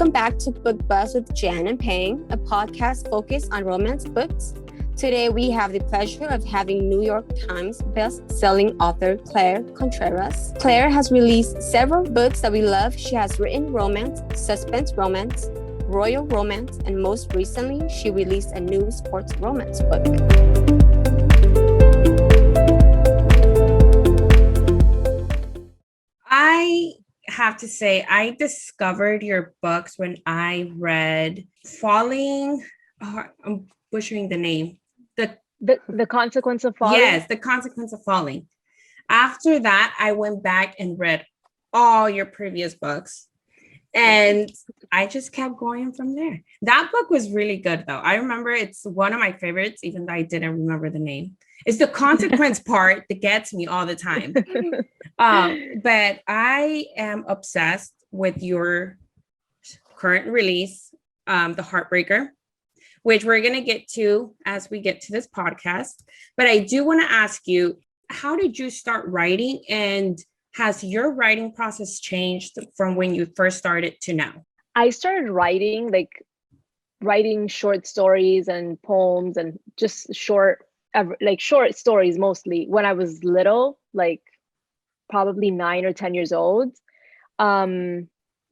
Welcome back to Book Buzz with Jan and Payne, a podcast focused on romance books. Today, we have the pleasure of having New York Times best-selling author Claire Contreras. Claire has released several books that we love. She has written romance, suspense romance, royal romance, and most recently, she released a new sports romance book. I have to say, I discovered your books when I read Falling. I'm butchering the name. The Consequence of Falling? Yes, The Consequence of Falling. After that, I went back and read all your previous books. And I just kept going from there. That book was really good, though. I remember it's one of my favorites, even though I didn't remember the name. It's the consequence part that gets me all the time. But I am obsessed with your current release, the Heartbreaker, which we're going to get to as we get to this podcast. But I do want to ask you, how did you start writing, and has your writing process changed from when you first started to now? I started writing short stories and poems and just short stories mostly when I was little, like probably 9 or 10 years old. Kind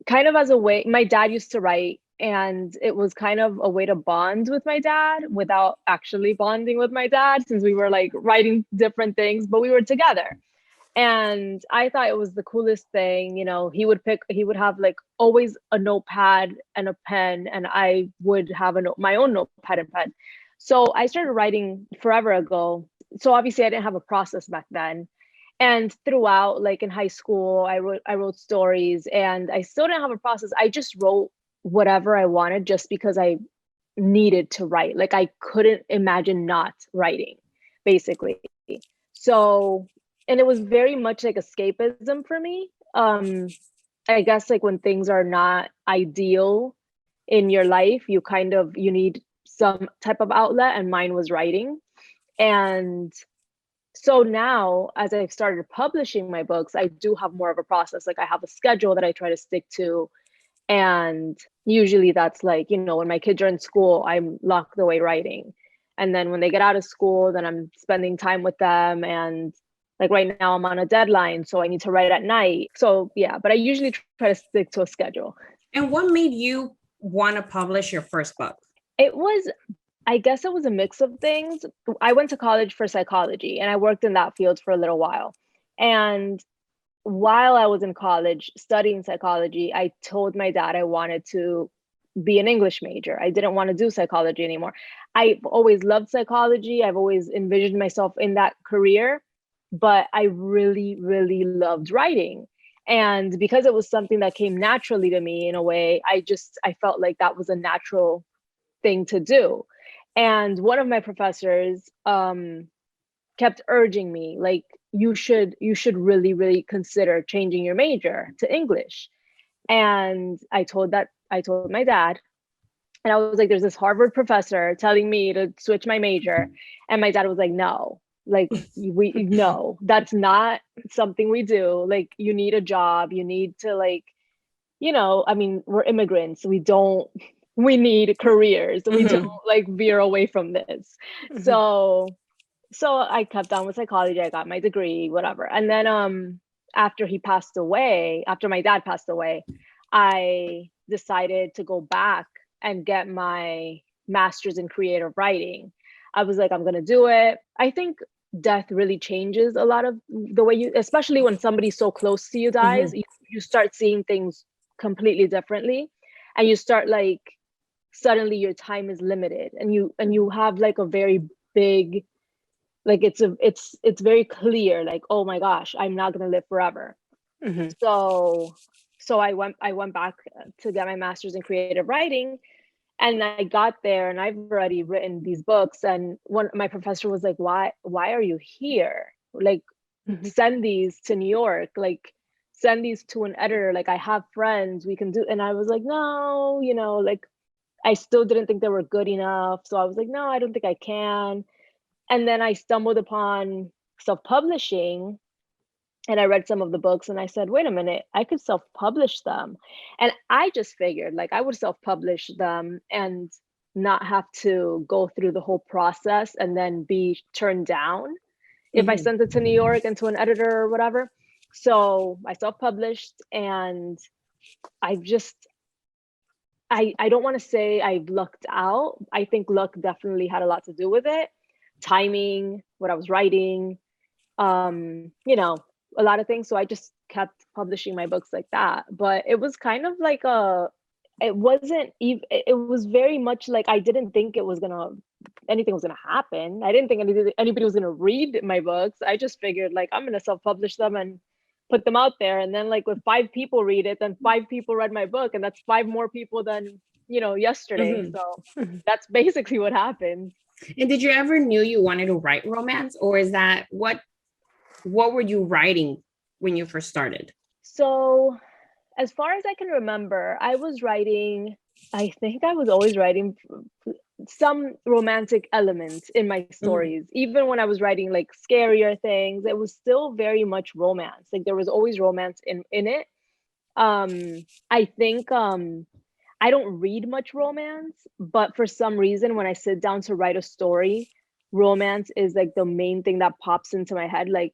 of as a way, my dad used to write, and it was kind of a way to bond with my dad without actually bonding with my dad, since we were like writing different things, but we were together. And I thought it was the coolest thing. You know, he would have like always a notepad and a pen, and I would have my own notepad and pen. So I started writing forever ago. So obviously I didn't have a process back then. And throughout, like in high school, I wrote stories, and I still didn't have a process. I just wrote whatever I wanted just because I needed to write. Like I couldn't imagine not writing, basically. So, and it was very much like escapism for me. I guess like when things are not ideal in your life, you need some type of outlet, and mine was writing. And so now, as I've started publishing my books, I do have more of a process. Like I have a schedule that I try to stick to. And usually that's like, you know, when my kids are in school, I'm locked away writing. And then when they get out of school, then I'm spending time with them. And like right now I'm on a deadline, so I need to write at night. So yeah, but I usually try to stick to a schedule. And what made you want to publish your first book? I guess it was a mix of things. I went to college for psychology, and I worked in that field for a little while. And while I was in college studying psychology, I told my dad I wanted to be an English major. I didn't want to do psychology anymore. I've always loved psychology. I've always envisioned myself in that career, but I really, really loved writing. And because it was something that came naturally to me in a way, I felt like that was a natural thing to do. And one of my professors kept urging me, like, you should really, really consider changing your major to English. And I told my dad, and I was like, there's this Harvard professor telling me to switch my major. And my dad was like, no, like no, that's not something we do. Like, you need a job, you need to, like, you know, I mean, we're immigrants. We need careers. We don't like veer away from this. So I kept on with psychology. I got my degree, whatever. And then after my dad passed away, I decided to go back and get my master's in creative writing. I was like, I'm going to do it. I think death really changes a lot of the way especially when somebody so close to you dies, you start seeing things completely differently. And you start like, suddenly your time is limited, and you have like a very big, like it's very clear, like, oh my gosh, I'm not going to live forever. So I went back to get my master's in creative writing, and I got there, and I've already written these books. And my professor was like, why are you here? Like, send these to New York, like send these to an editor, like I have friends, we can do. And I was like, no, you know, like I still didn't think they were good enough. So I was like, no, I don't think I can. And then I stumbled upon self-publishing, And I read some of the books and I said, wait a minute, I could self-publish them. And I just figured like I would self-publish them and not have to go through the whole process and then be turned down if I sent it to New York and to an editor or whatever. So I self-published, and I just, I don't want to say I've lucked out. I think luck definitely had a lot to do with it. Timing, what I was writing, you know, a lot of things. So I just kept publishing my books like that. But it was kind of like it wasn't even, it was very much like I didn't think anything was gonna happen. I didn't think anybody was gonna read my books. I just figured like I'm gonna self-publish them and put them out there. And then like with 5 people read it, then 5 people read my book, and that's 5 more people than, you know, yesterday. So that's basically what happened. And did you ever knew you wanted to write romance, or is that what were you writing when you first started? So as far as I can remember, I think I was always writing some romantic elements in my stories. Even when I was writing like scarier things, it was still very much romance. Like there was always romance in it. I think I don't read much romance, but for some reason when I sit down to write a story, romance is like the main thing that pops into my head. Like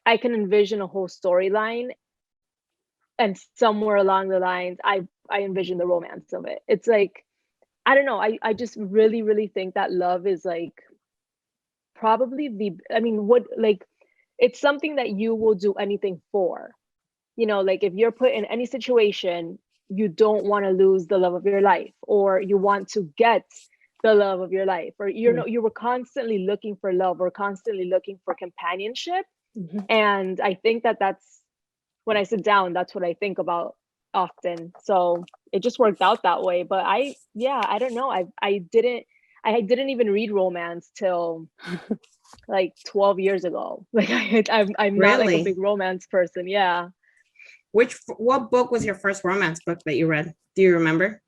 I can envision a whole storyline, and somewhere along the lines I envision the romance of it. It's like, I don't know, I just really, really think that love is like probably it's something that you will do anything for. You know, like if you're put in any situation, you don't want to lose the love of your life, or you want to get the love of your life, or you were constantly looking for love or constantly looking for companionship. And I think that's, when I sit down, that's what I think about often. So it just worked out that way. But I don't know. I didn't even read romance till like 12 years ago. Like I'm not like a big romance person. Yeah. What book was your first romance book that you read? Do you remember?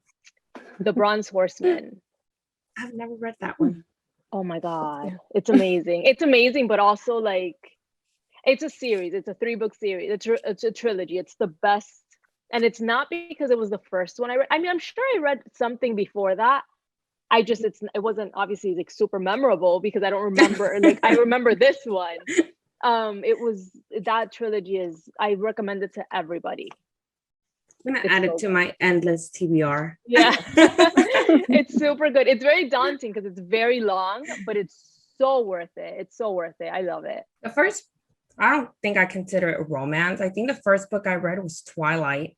The Bronze Horseman. I've never read that one. Oh my God. It's amazing. It's amazing, but also like, it's a series. It's a 3-book series. It's a trilogy. It's the best. And it's not because it was the first one I read. I mean, I'm sure I read something before that. It wasn't obviously like super memorable because I don't remember. Like I remember this one. That trilogy I recommend it to everybody. I'm gonna add it to my endless TBR. Yeah. It's super good. It's very daunting because it's very long, but it's so worth it. It's so worth it. I love it. I don't think I consider it romance. I think the first book I read was Twilight,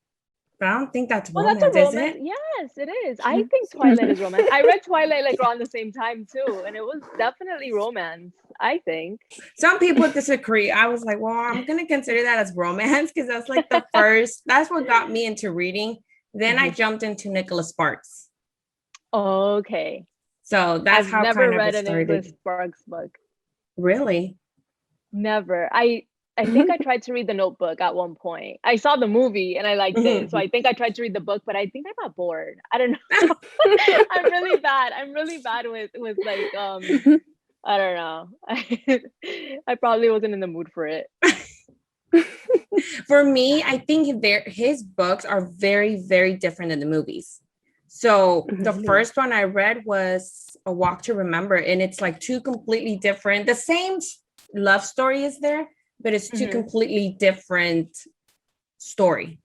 but I don't think that's romance, that's a romance. is it? Yes, it is. I think Twilight is romance. I read Twilight like around the same time too, and it was definitely romance, I think. Some people disagree. I was like, well, I'm going to consider that as romance because that's like that's what got me into reading. Then I jumped into Nicholas Sparks. Okay. So that's how never kind read of an started. Nicholas Sparks book. Really? Never. I think I tried to read The Notebook at one point. I saw the movie and I liked it. So I think I tried to read the book, but I think I got bored. I don't know. I'm really bad. I'm really bad with like I don't know. I probably wasn't in the mood for it. For me, I think his books are very, very different than the movies. So the first one I read was A Walk to Remember, and it's like 2 completely different. The same love story is there, but it's 2 completely different story.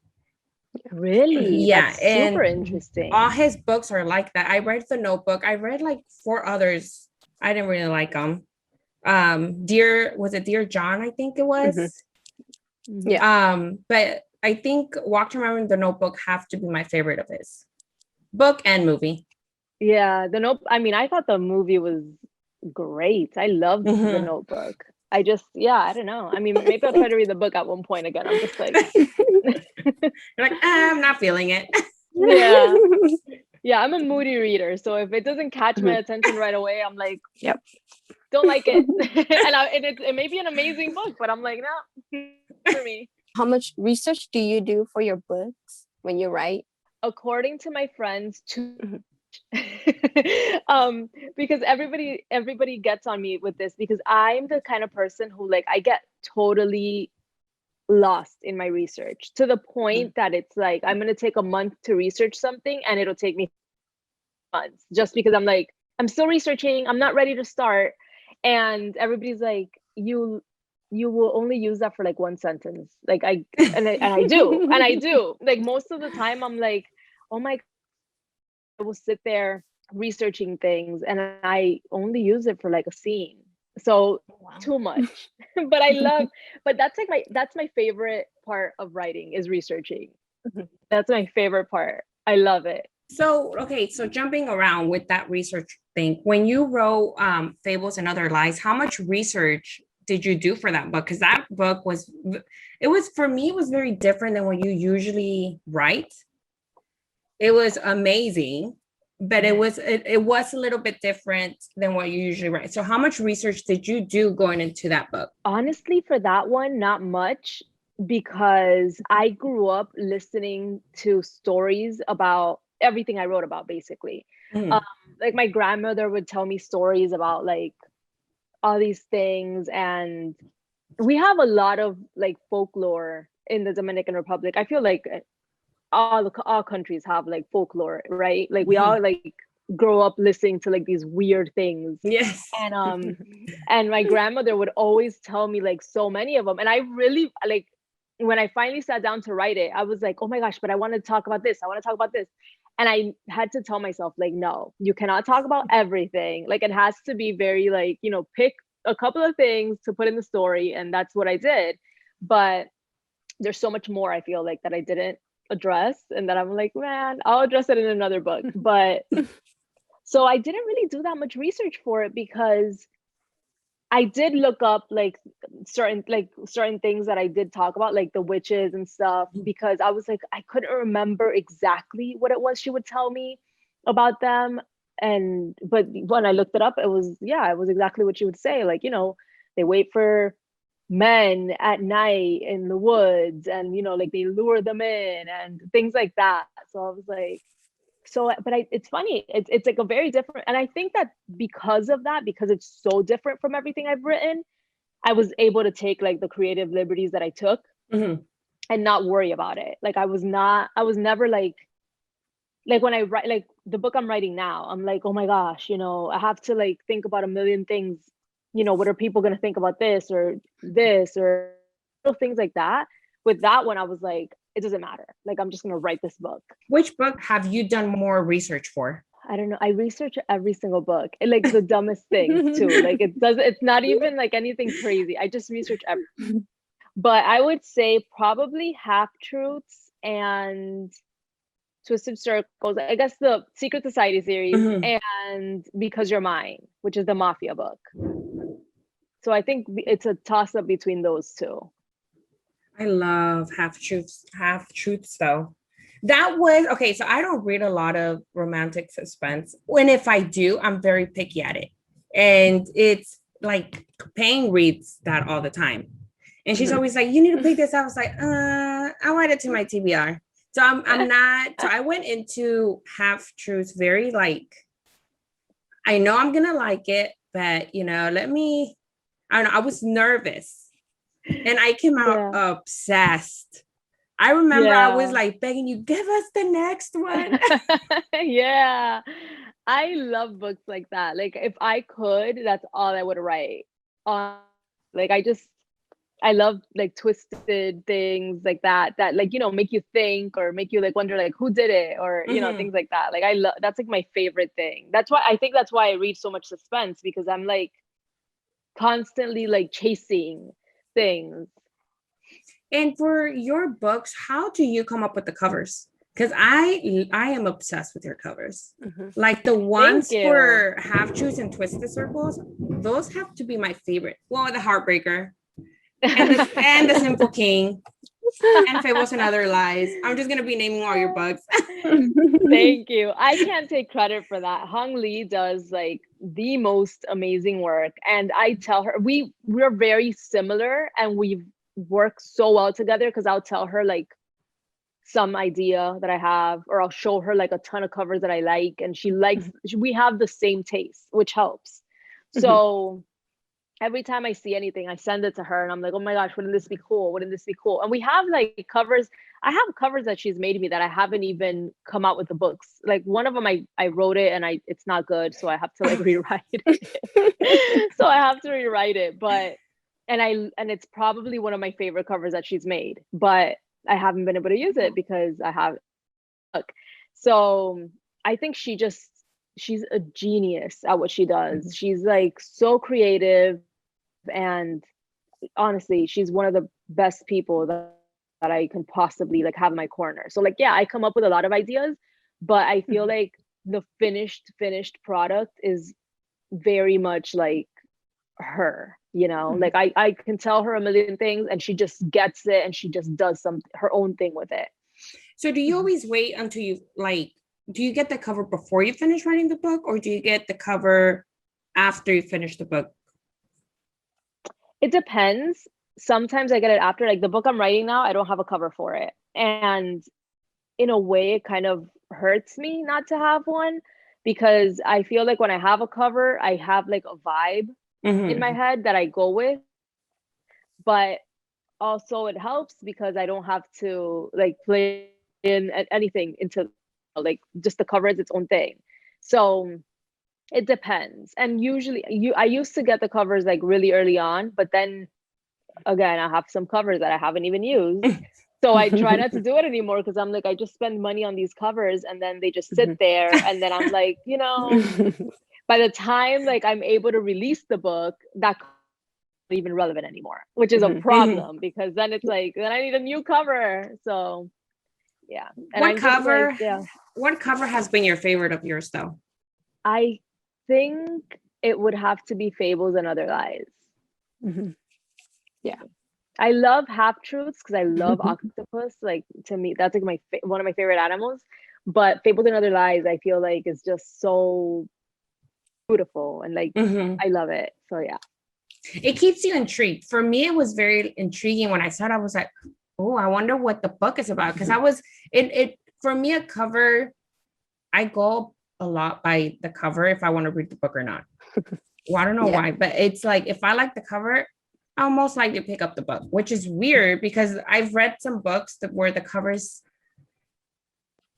Really? Yeah. That's super interesting. All his books are like that. I read The Notebook. I read like 4 others. I didn't really like them. Dear John, I think it was. Yeah. But I think Walk to Remember and The Notebook have to be my favorite of his. Book and movie. Yeah, I mean, I thought the movie was great. I loved The Notebook. I don't know. I mean, maybe I'll try to read the book at one point again. I'm just like, you're like, I'm not feeling it. Yeah. Yeah, I'm a moody reader. So if it doesn't catch my attention right away, I'm like, yep, don't like it. And it may be an amazing book, but I'm like, no, for me. How much research do you do for your books when you write? According to my friends, because everybody gets on me with this because I'm the kind of person who like I get totally lost in my research, to the point that it's like I'm going to take a month to research something and it'll take me months, just because I'm like, I'm still researching, I'm not ready to start. And everybody's like, you will only use that for like one sentence. Like I do. Like most of the time I'm like, oh my, I will sit there researching things and I only use it for like a scene. So too much. But that's my favorite part of writing, is researching. That's my favorite part. I love it. So, okay, so jumping around with that research thing, when you wrote Fables and Other Lies, how much research did you do for that book? Because that book for me, it was very different than what you usually write. It was amazing, but it was a little bit different than what you usually write. So how much research did you do going into that book? Honestly, for that one, not much, because I grew up listening to stories about everything I wrote about, basically. Like my grandmother would tell me stories about like all these things, and we have a lot of like folklore in the Dominican Republic. I feel like all countries have like folklore, right? Like we all like grow up listening to like these weird things. Yes. And my grandmother would always tell me like so many of them, and I really like, when I finally sat down to write it, I was like, oh my gosh, but I want to talk about this, I want to talk about this. And I had to tell myself, like, no, you cannot talk about everything. Like it has to be very like, you know, pick a couple of things to put in the story. And that's what I did. But there's so much more, I feel like, that I didn't address, and that I'm like, man, I'll address it in another book. But so I didn't really do that much research for it, because I did look up like certain things that I did talk about, like the witches and stuff, because I was like, I couldn't remember exactly what it was she would tell me about them. But when I looked it up, it was exactly what she would say. Like, you know, they wait for men at night in the woods, and, you know, like they lure them in and things like that. So I was like, it's funny. It's like a very different, and I think that because of that, because it's so different from everything I've written, I was able to take like the creative liberties that I took and not worry about it. Like I was never like when I write like the book I'm writing now, I'm like, oh my gosh, you know, I have to like think about a million things. You know, what are people going to think about this or things like that. With that one, I was like, it doesn't matter. Like, I'm just going to write this book. Which book have you done more research for? I don't know. I research every single book. Like the dumbest things too. Like it's not even like anything crazy. I just research everything. But I would say probably Half Truths and Twisted Circles. I guess the Secret Society series and Because You're Mine, which is the Mafia book. So I think it's a toss up between those two. I love Half Truths though. That was okay. So I don't read a lot of romantic suspense. When if I do, I'm very picky at it. And it's like Payne reads that all the time. And she's always like, you need to pick this up. I was like, I'll add it to my TBR. So I'm not, so I went into Half Truths very like, I know I'm gonna like it, but you know, I don't know, I was nervous. And I came out obsessed. I remember I was like begging you, give us the next one. Yeah. I love books like that. Like if I could, that's all I would write. Like I love like twisted things like that like, you know, make you think or make you like wonder like who did it or, you know, things like that. Like I love, that's like my favorite thing. That's why I read so much suspense, because I'm like constantly like chasing things. And for your books, how do you come up with the covers? Because I am obsessed with your covers. Like the ones for Half Truths and Twisted Circles, those have to be my favorite. Well, the Heartbreaker and the Simple King and Fables and Other Lies. I'm just gonna be naming all your books. Thank you. I can't take credit for that. Hung Lee does like the most amazing work, and I tell her we're very similar, and we've worked so well together, because I'll tell her like some idea that I have, or I'll show her like a ton of covers that I like, and she likes. We have the same taste, which helps. So every time I see anything, I send it to her and I'm like, oh my gosh, wouldn't this be cool? Wouldn't this be cool? And we have like covers. I have covers that she's made me that I haven't even come out with the books. Like one of them, I wrote it and it's not good. So I have to like rewrite it. So I have to rewrite it. But, and it's probably one of my favorite covers that she's made, but I haven't been able to use it because I have, so I think she's a genius at what she does. She's like so creative, and honestly, she's one of the best people that I can possibly like have in my corner. So like, yeah, I come up with a lot of ideas, but I feel like the finished product is very much like her, like I can tell her a million things and she just gets it and she just does her own thing with it. So do you always wait until you like, do you get the cover before you finish writing the book, or do you get the cover after you finish the book? It depends. Sometimes I get it after. Like the book I'm writing now, I don't have a cover for it. And in a way, it kind of hurts me not to have one, because I feel like when I have a cover, I have like a vibe in my head that I go with. But also it helps because I don't have to like play in anything into like just the cover is its own thing. So it depends. And usually I used to get the covers like really early on, but then again, I have some covers that I haven't even used. So I try not to do it anymore because I'm like, I just spend money on these covers and then they just sit there. And then I'm like, by the time like I'm able to release the book, that's not even relevant anymore, which is a problem because then it's like, then I need a new cover. So yeah. And what cover has been your favorite of yours though? I think it would have to be Fables and Other Lies. Yeah. I love Half Truths because I love octopus. Like to me, that's like one of my favorite animals. But Fables and Other Lies, I feel like is just so beautiful and like I love it. So yeah. It keeps you intrigued. For me, it was very intriguing when I saw it. I was like, oh, I wonder what the book is about. Because for me, a cover, I go a lot by the cover if I want to read the book or not. Well, I don't know why, but it's like if I like the cover, I'll most likely pick up the book, which is weird because I've read some books where the covers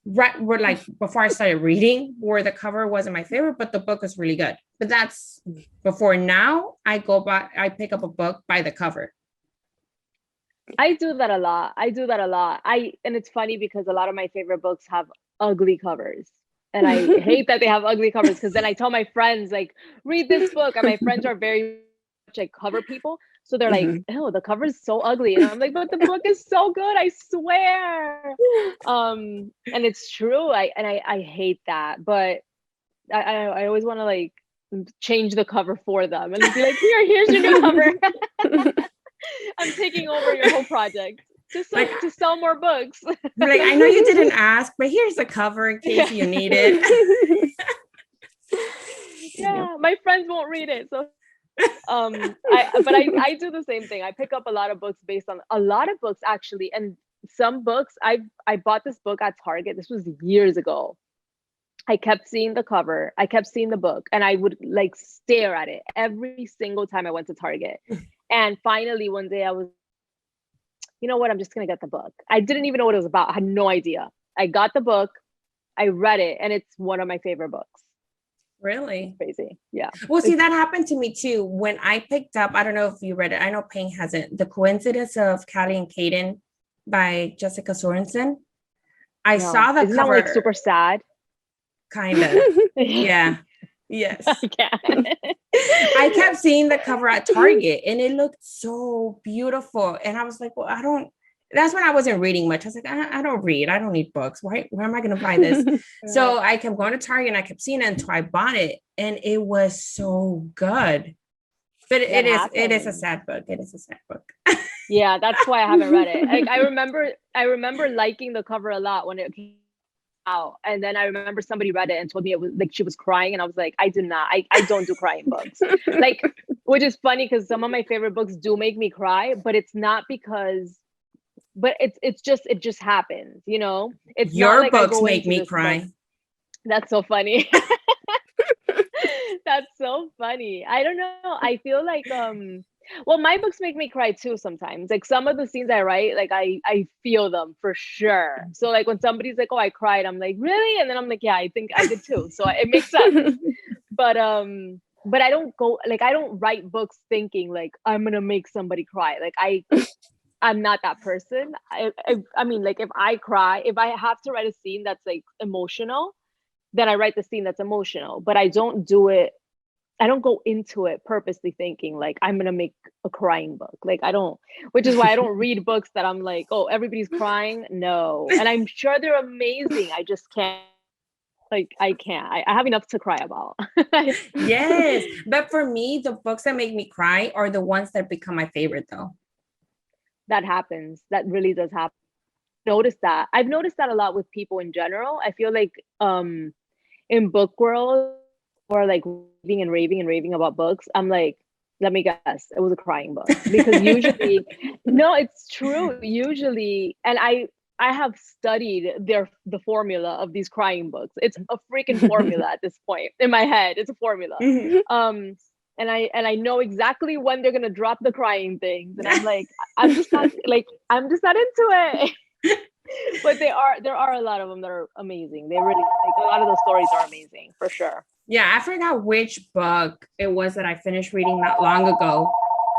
were like before I started reading, where the cover wasn't my favorite, but the book was really good. But that's before. Now I pick up a book by the cover. I do that a lot. And it's funny because a lot of my favorite books have ugly covers. And I hate that they have ugly covers because then I tell my friends, like, read this book. And my friends are very much like cover people. So they're like, ew, the cover is so ugly. And I'm like, but the book is so good, I swear. And it's true. I hate that. But I always want to like change the cover for them and be like, here's your new cover. I'm taking over your whole project. Just to sell more books. Like, I know you didn't ask, but here's the cover in case you need it. Yeah, my friends won't read it. So I do the same thing. I pick up a lot of books based on a lot of books actually. And some books, I bought this book at Target. This was years ago. I kept seeing the cover. I kept seeing the book and I would like stare at it every single time I went to Target. And finally one day I was, you know what? I'm just going to get the book. I didn't even know what it was about. I had no idea. I got the book. I read it and it's one of my favorite books. Really? Crazy. Yeah. Well, see, that happened to me too. When I picked up, I don't know if you read it. I know Payne hasn't. The Coincidence of Callie and Caden by Jessica Sorensen. I saw the Isn't cover. That like super sad? Kind of. Yeah. Yes. I kept seeing the cover at Target and it looked so beautiful. And I was like, well, that's when I wasn't reading much. I was like, I don't read. I don't need books. Where am I going to buy this? So I kept going to Target and I kept seeing it until I bought it. And it was so good. But it is a sad book. It is a sad book. Yeah, that's why I haven't read it. Like, I remember liking the cover a lot when it came out. And then I remember somebody read it and told me it was like she was crying. And I was like, I don't do crying books. Like, which is funny because some of my favorite books do make me cry, but it's not because it just happens, It's your not like books make me cry. That's so funny. That's so funny. I don't know. I feel like well, my books make me cry too sometimes. Like some of the scenes I write, like I feel them for sure. So like when somebody's like, "Oh, I cried," I'm like, "Really?" And then I'm like, "Yeah, I think I did too." So it makes sense. But I don't go like I don't write books thinking like I'm gonna make somebody cry. Like I'm not that person. I mean, like if I cry, if I have to write a scene that's like emotional, then I write the scene that's emotional. But I don't do it. I don't go into it purposely thinking like I'm gonna make a crying book. Like I don't, which is why I don't read books that I'm like, oh, everybody's crying. No, and I'm sure they're amazing. I just can't. Like I can't. I have enough to cry about. Yes, but for me, the books that make me cry are the ones that become my favorite, though. That happens. That really does happen. Notice that. I've noticed that a lot with people in general. I feel like in book world or like raving and raving about books, I'm like, let me guess, it was a crying book. Because usually, no, it's true. Usually, and I have studied the formula of these crying books. It's a freaking formula at this point in my head. It's a formula. And I know exactly when they're gonna drop the crying things. And I'm like, I'm just not into it. But there are a lot of them that are amazing. They really like a lot of those stories are amazing for sure. Yeah, I forgot which book it was that I finished reading not long ago.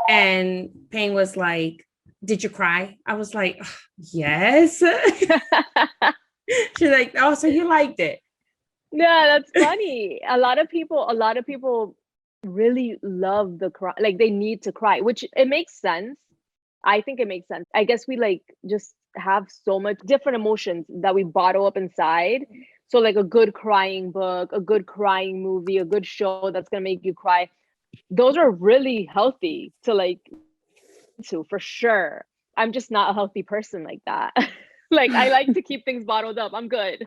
And Payne was like, "Did you cry?" I was like, "Yes." She's like, "Oh, so you liked it?" Yeah, that's funny. A lot of people really love the cry. Like they need to cry, which it makes sense. I think it makes sense. I guess we like just have so much different emotions that we bottle up inside. So like a good crying book, a good crying movie, a good show that's gonna make you cry. Those are really healthy to like to for sure. I'm just not a healthy person like that. Like I like to keep things bottled up. I'm good.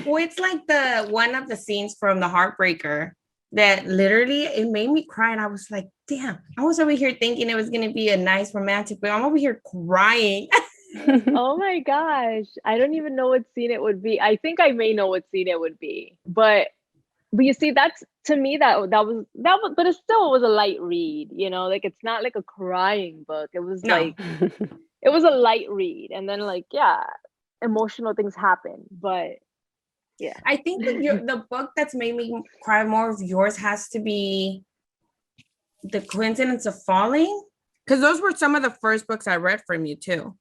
Well, it's like the one of the scenes from the Heartbreaker that literally it made me cry, and I was like, "Damn!" I was over here thinking it was gonna be a nice romantic, but I'm over here crying. Oh my gosh. I don't even know what scene it would be. I think I may know what scene it would be. But you see, that's to me that was but it still was a light read, you know, like it's not like a crying book. It was No, like it was a light read. And then like, yeah, emotional things happen. But yeah. I think the book that's made me cry more of yours has to be The Coincidence of Falling, because those were some of the first books I read from you too.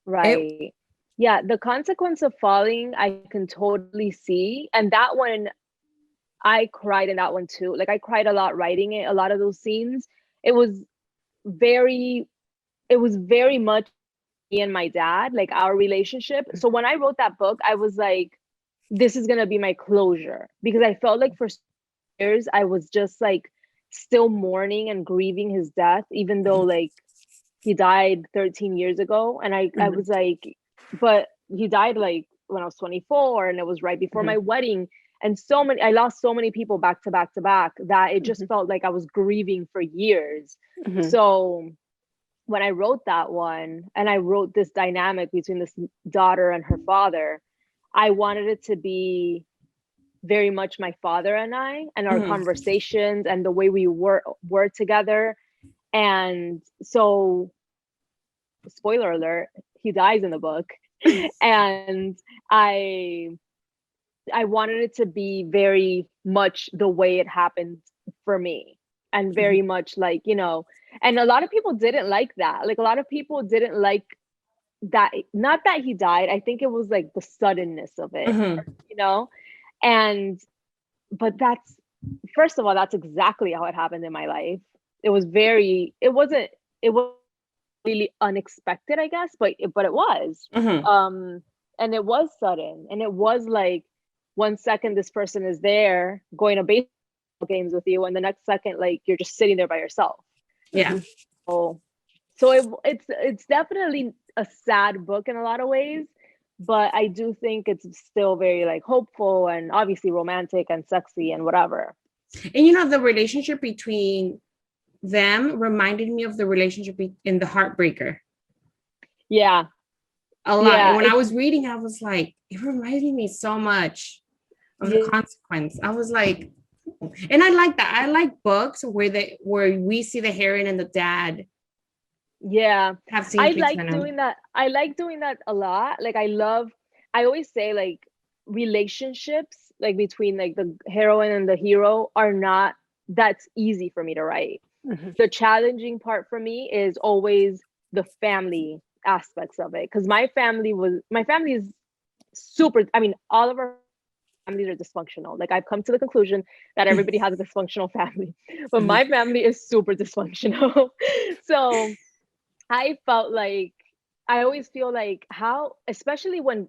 Right. Yeah, the consequence of falling, I can totally see. And that one, I cried in that one too. Like I cried a lot writing it, a lot of those scenes. It was very, it was very much me and my dad, like our relationship. So when I wrote that book, I was like, this is gonna be my closure. Because I felt like for years I was just like still mourning and grieving his death, even though like he died 13 years ago. And I was like, but he died like when I was 24 and it was right before my wedding. And I lost so many people back to back to back that it just felt like I was grieving for years. So when I wrote that one and I wrote this dynamic between this daughter and her father, I wanted it to be very much my father and I and our conversations and the way we were together. And so, spoiler alert, he dies in the book. And I wanted it to be very much the way it happened for me. And very much like, you know, and a lot of people didn't like that. Like a lot of people didn't like that, not that he died. I think it was like the suddenness of it, you know? But that's, first of all, that's exactly how it happened in my life. It was really unexpected, I guess, but it was. And it was sudden. And it was like 1 second this person is there going to baseball games with you, and the next second, like you're just sitting there by yourself. Yeah. So it's definitely a sad book in a lot of ways, but I do think it's still very like hopeful and obviously romantic and sexy and whatever. And you know, the relationship between them reminded me of the relationship in the Heartbreaker. Yeah. A lot. Yeah, and when I was reading, I was like, it reminded me so much of the consequence. I was like, And I like that. I like books where we see the heroine and the dad Yeah, have seen I things like in them. doing that. I like doing that a lot. Like I always say like relationships like between like the heroine and the hero are not that's easy for me to write. Mhm. The challenging part for me is always the family aspects of it because my family is super, I mean, all of our families are dysfunctional. Like I've come to the conclusion that everybody has a dysfunctional family, but my family is super dysfunctional. So I felt like I always feel like how, especially when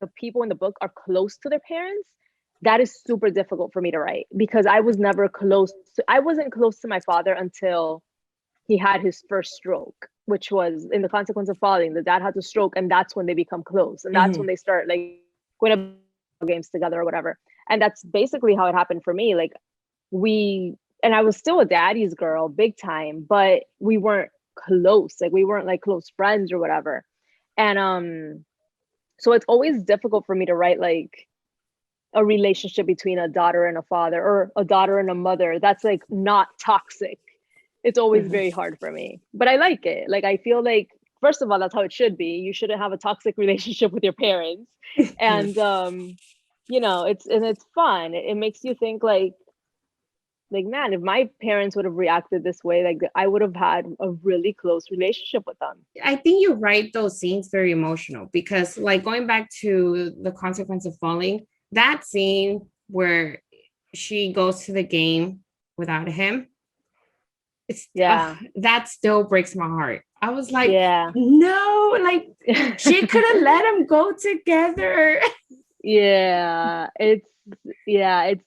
the people in the book are close to their parents, that is super difficult for me to write because I was never close to, I wasn't close to my father until he had his first stroke, which was in The Consequence of Falling. The dad has a stroke, and that's when they become close, and that's when they start like going to games together or whatever. And that's basically how it happened for me. Like and I was still a daddy's girl, big time, but we weren't close. Like we weren't like close friends or whatever. And so it's always difficult for me to write like a relationship between a daughter and a father or a daughter and a mother that's like not toxic. It's always very hard for me, but I like it. Like I feel like first of all that's how it should be. You shouldn't have a toxic relationship with your parents. And you know, it's fun. It makes you think like man, if my parents would have reacted this way, like I would have had a really close relationship with them. I think you write those scenes very emotional because, like, going back to The Consequence of Falling, that scene where she goes to the game without him, Yeah. that still breaks my heart. I was like, Yeah. no, like she could have let him go together. It's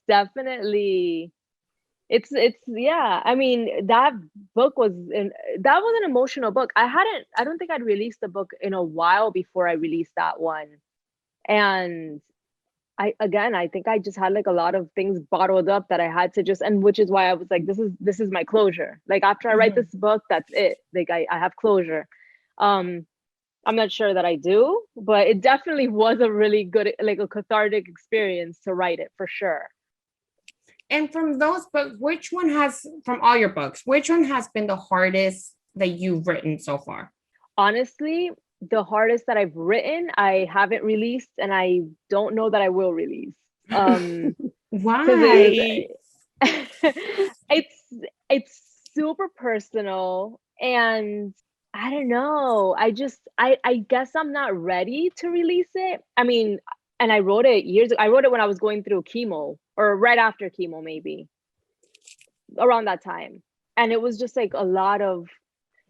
definitely it's yeah. I mean, that that was an emotional book. I don't think I'd released the book in a while before I released that one. And I think I just had like a lot of things bottled up that I had to just, and which is why I was like, this is my closure. Like after I write this book, that's it. Like I have closure. I'm not sure that I do, but it definitely was a really good, like a cathartic experience to write it for sure. And from those books, from all your books, which one has been the hardest that you've written so far? Honestly, the hardest that I've written, I haven't released, and I don't know that I will release. Why? It's super personal, and I don't know. I guess I'm not ready to release it. I mean, and I wrote it years ago. I wrote it when I was going through chemo or right after chemo, maybe around that time. And it was just like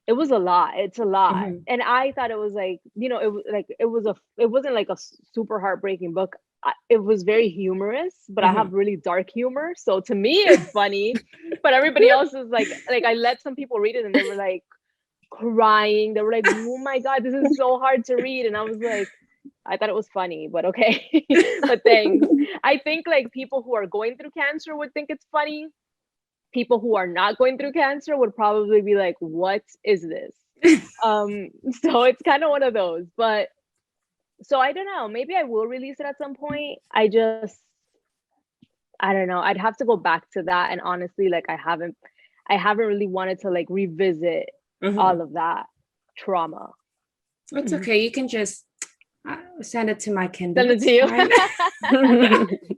it was a lot. It's a lot. And I thought it was like, you know, it wasn't like a super heartbreaking book. It was very humorous, but I have really dark humor. So to me, it's funny, but everybody else is like I let some people read it and they were like crying. They were like, oh my God, this is so hard to read. And I was like, I thought it was funny, but okay. But thanks. I think like people who are going through cancer would think it's funny. People who are not going through cancer would probably be like, what is this? So it's kind of one of those. But so I don't know. Maybe I will release it at some point. I don't know. I'd have to go back to that. And honestly, like I haven't really wanted to like revisit all of that trauma. It's okay. You can just send it to my Kindle. Send it to you.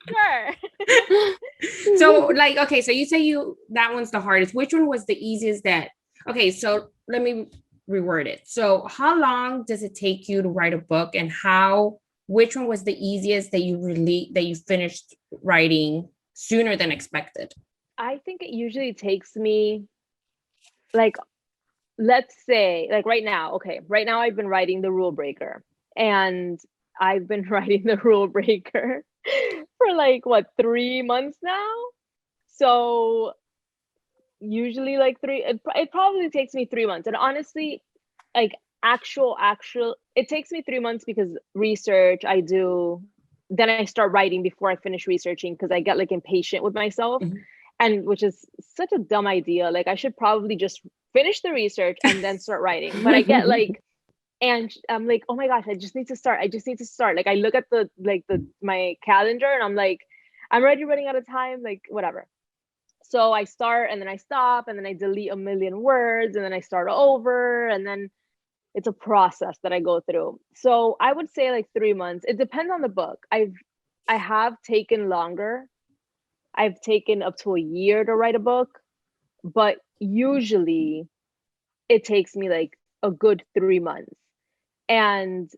Sure. So like, okay, so you say that one's the hardest. Which one was the easiest okay, so let me reword it. So how long does it take you to write a book, and which one was the easiest that you finished writing sooner than expected? I think it usually takes me like, let's say like right now I've been writing The Rule Breaker, and I've been writing The Rule Breaker for like 3 months now. So usually like it probably takes me 3 months. And honestly, like actual it takes me 3 months because research I do, then I start writing before I finish researching because I get like impatient with myself. And which is such a dumb idea. Like I should probably just finish the research and then start writing. But I get like, and I'm like, oh my gosh, I just need to start. Like I look at my calendar and I'm like, I'm already running out of time, like whatever. So I start and then I stop and then I delete a million words and then I start over and then it's a process that I go through. So I would say like 3 months. It depends on the book. I have taken longer. I've taken up to a year to write a book, but usually it takes me like a good 3 months. And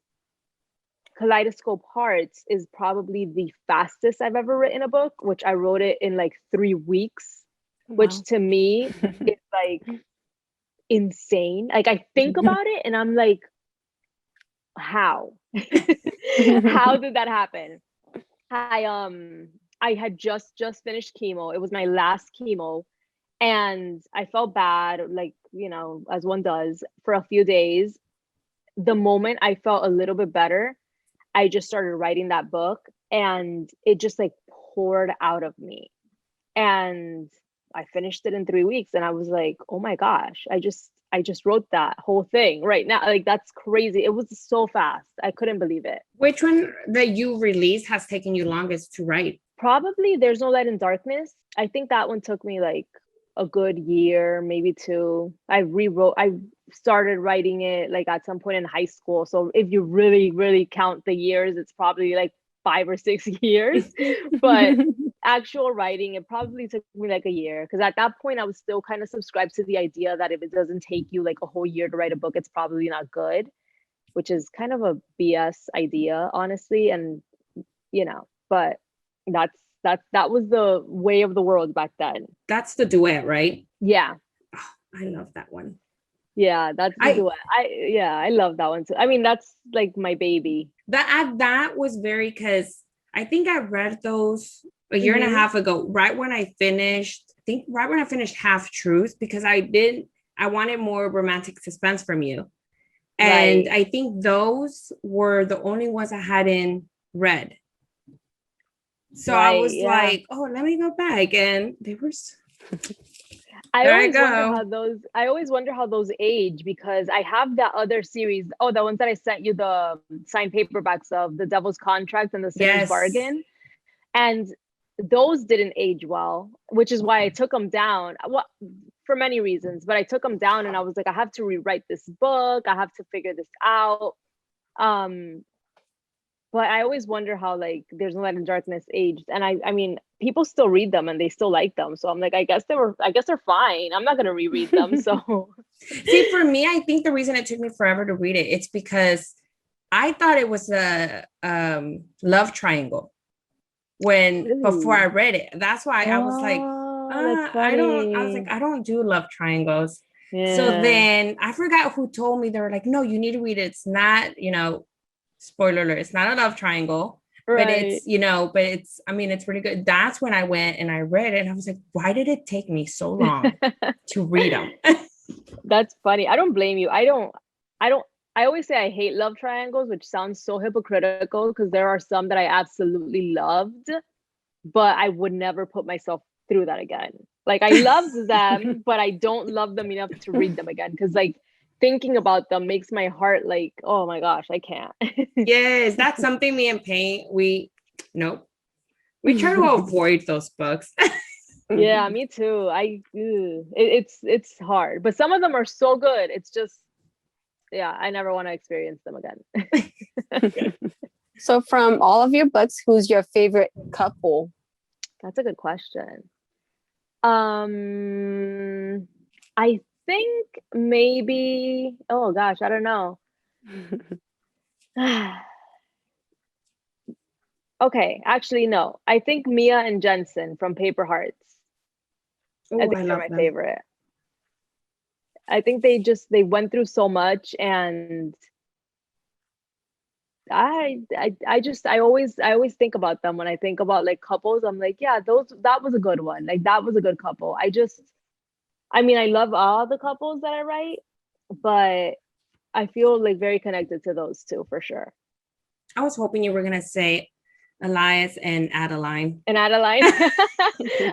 Kaleidoscope Hearts is probably the fastest I've ever written a book, which I wrote it in like 3 weeks, which to me is like insane. Like I think about it and I'm like, how? How did that happen? I had just finished chemo. It was my last chemo and I felt bad, like, as one does, for a few days. The moment I felt a little bit better, I just started writing that book and it just like poured out of me. And I finished it in 3 weeks and I was like, oh my gosh, I just wrote that whole thing right now. Like that's crazy. It was so fast. I couldn't believe it. Which one that you released has taken you longest to write? Probably There's No Light in Darkness. I think that one took me like a good year, maybe two. I started writing it like at some point in high school. So if you really, really count the years, it's probably like 5 or 6 years. But actual writing, it probably took me like a year. Because at that point, I was still kind of subscribed to the idea that if it doesn't take you like a whole year to write a book, it's probably not good, which is kind of a BS idea, honestly. And, but that was the way of the world back then. That's the duet, right? Yeah. Oh, I love that one. Yeah, that's the duet. I love that one too. I mean, that's like my baby. That was very, because I think I read those a year and a half ago, right when I finished Half Truth, because I wanted more romantic suspense from you. And I think those were the only ones I hadn't read. So I was like, oh, let me go back. And they were I always wonder how those age, because I have that other series. Oh, the ones that I sent you, the signed paperbacks of The Devil's Contract and The Sinner's Bargain. And those didn't age well, which is why I took them down. Well, for many reasons, but I took them down and I was like, I have to rewrite this book. I have to figure this out. But I always wonder how like There's No Light in Darkness aged. And I mean, people still read them and they still like them. So I'm like, I guess they're fine. I'm not gonna reread them. So see, for me, I think the reason it took me forever to read it's because I thought it was a love triangle before I read it. That's why I was like, I don't do love triangles. Yeah. So then I forgot who told me. They were like, no, you need to read it. It's not, spoiler alert, it's not a love triangle, right. But it's, it's pretty good. That's when I went and I read it and I was like, why did it take me so long to read them? That's funny. I don't blame you. I always say I hate love triangles, which sounds so hypocritical because there are some that I absolutely loved, but I would never put myself through that again. Like I loved them, but I don't love them enough to read them again because like thinking about them makes my heart like, oh my gosh, I can't. Yes, that's something me and Pain, we try to avoid those books. Yeah, me too. It's hard, but some of them are so good. It's just, yeah, I never want to experience them again. So from all of your books, who's your favorite couple? That's a good question. I think maybe, oh gosh, I don't know. Okay, actually no. I think Mia and Jensen from Paper Hearts. I think they're my favorite. I think they went through so much, and I always think about them when I think about like couples. I'm like, yeah, that was a good one. Like that was a good couple. I love all the couples that I write, but I feel like very connected to those two for sure. I was hoping you were gonna say Elias and Adeline. And Adeline.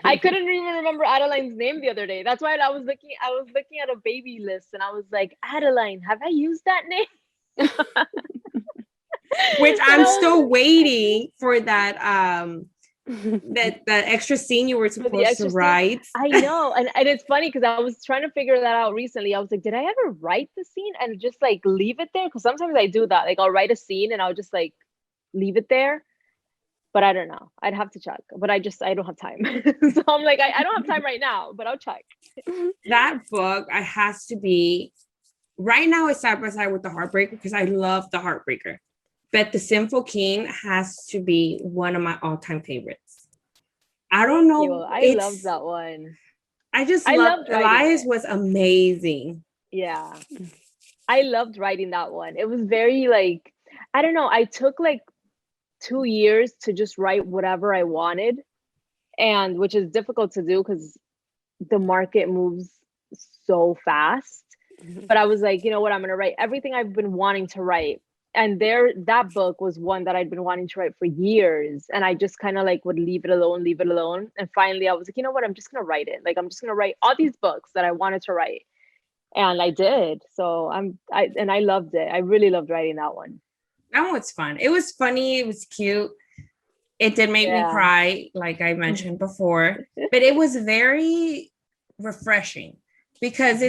I couldn't even remember Adeline's name the other day. That's why I was looking at a baby list and I was like, Adeline, have I used that name? Which I'm still waiting for that that extra scene you were For the supposed to extra scene. write. I know. And it's funny because I was trying to figure that out recently. I was like, did I ever write the scene and just like leave it there? Because sometimes I do that. Like I'll write a scene and I'll just like leave it there. But I don't know. I'd have to check. But I don't have time. So I'm like, I don't have time right now, but I'll check. That book, I has to be right now it's side by side with the Heartbreaker because I love the Heartbreaker. But the Sinful King has to be one of my all-time favorites. I don't know. I love that one. I loved Elias was amazing. Yeah. I loved writing that one. It was very like, I don't know. I took like 2 years to just write whatever I wanted, and which is difficult to do because the market moves so fast. But I was like, you know what, I'm gonna write everything I've been wanting to write. And that book was one that I'd been wanting to write for years, and I just kind of like would leave it alone. And finally I was like, you know what, I'm just gonna write it. Like I'm just gonna write all these books that I wanted to write, and I did. So I loved it. I really loved writing that one. That one was fun. It was funny. It was cute. It did make me cry, like I mentioned before, but it was very refreshing because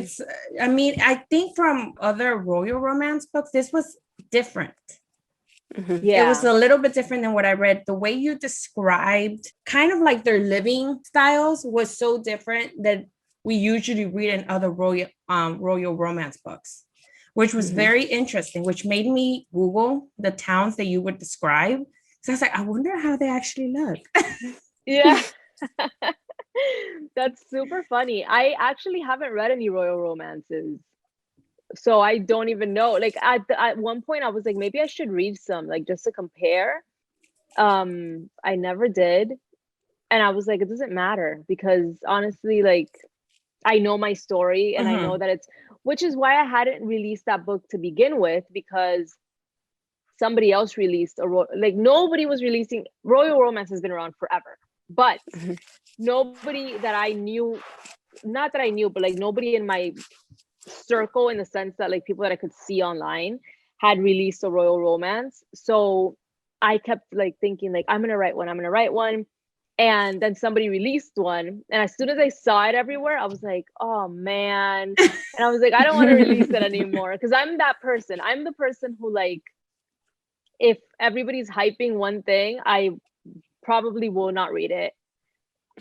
I think from other royal romance books, this was different. Yeah. It was a little bit different than what I read. The way you described kind of like their living styles was so different that we usually read in other royal romance books, which was very interesting, which made me Google the towns that you would describe. So I was like, I wonder how they actually look. Yeah. That's super funny. I actually haven't read any royal romances, so I don't even know. Like at one point I was like, maybe I should read some, like just to compare. I never did. And I was like, it doesn't matter because honestly, like I know my story and I know that which is why I hadn't released that book to begin with, because somebody else released like nobody was releasing. Royal romance has been around forever, but nobody that I knew, not that I knew, but like nobody in my circle, in the sense that like people that I could see online had released a royal romance. So I kept like thinking like, I'm gonna write one. And then somebody released one, and as soon as I saw it everywhere, I was like, oh man. And I was like, I don't want to release it anymore, because I'm that person. I'm the person who, like, if everybody's hyping one thing, I probably will not read it.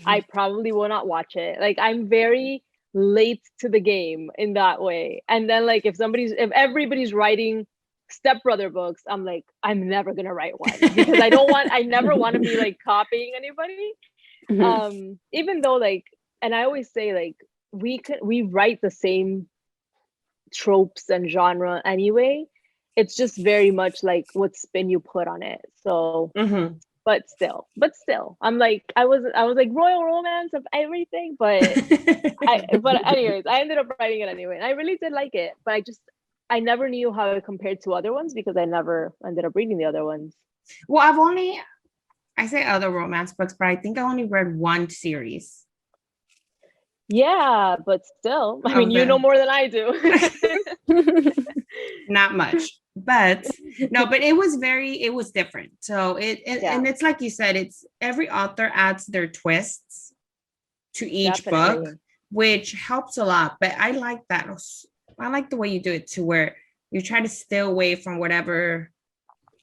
I probably will not watch it. Like, I'm very late to the game in that way. And then like if everybody's writing stepbrother books, I'm like, I'm never gonna write one, because I never want to be like copying anybody. Even though like, and I always say like, we write the same tropes and genre anyway. It's just very much like what spin you put on it. So but still, I'm like, I was like royal romance of everything, but anyways, I ended up writing it anyway, and I really did like it. But I never knew how it compared to other ones because I never ended up reading the other ones. Well, I say other romance books, but I think I only read one series. Yeah, but still, I mean, you know more than I do. Not much, but no, but it was different. So and it's like you said, it's every author adds their twists to each book, which helps a lot. But I like that. I like the way you do it too, where you try to stay away from whatever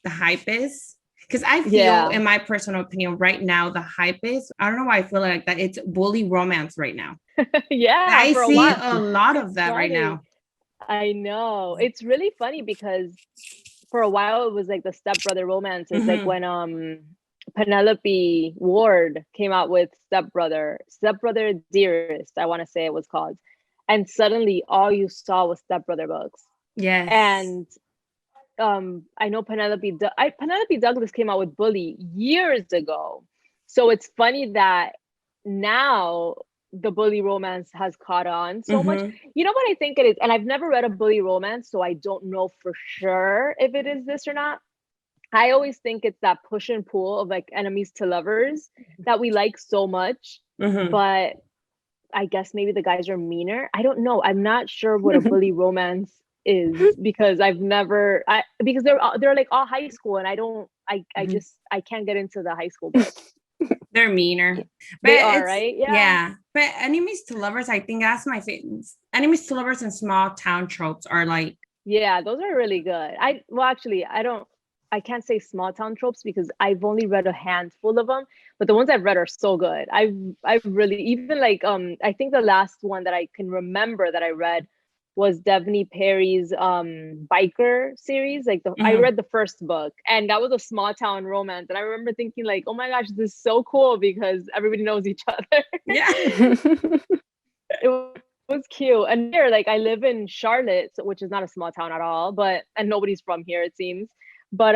the hype is. Because I feel, in my personal opinion, right now, the hype is, I don't know why I feel like that, it's bully romance right now. I see a lot of that right now. I know. It's really funny because for a while it was like the stepbrother romances, like when Penelope Ward came out with Stepbrother Dearest, I want to say it was called. And suddenly all you saw was stepbrother books. Yes. And I know Penelope Douglas came out with Bully years ago. So it's funny that now the bully romance has caught on so much. You know what I think it is? And I've never read a bully romance, so I don't know for sure if it is this or not. I always think it's that push and pull of like enemies to lovers that we like so much. But I guess maybe the guys are meaner. I don't know. I'm not sure what a bully romance is, because because they're like all high school, and I can't get into the high school books. They're meaner. But They are, right? Yeah. But enemies to lovers, I think that's my favorite. Enemies to lovers and small town tropes are like, Yeah, those are really good. I can't say small town tropes because I've only read a handful of them, but the ones I've read are so good. I've really, even like I think the last one that I can remember that I read was Devney Perry's biker series. Like I read the first book, and that was a small town romance. And I remember thinking like, oh my gosh, this is so cool because everybody knows each other. yeah. It was cute. And here, like I live in Charlotte, which is not a small town at all, and nobody's from here, it seems. But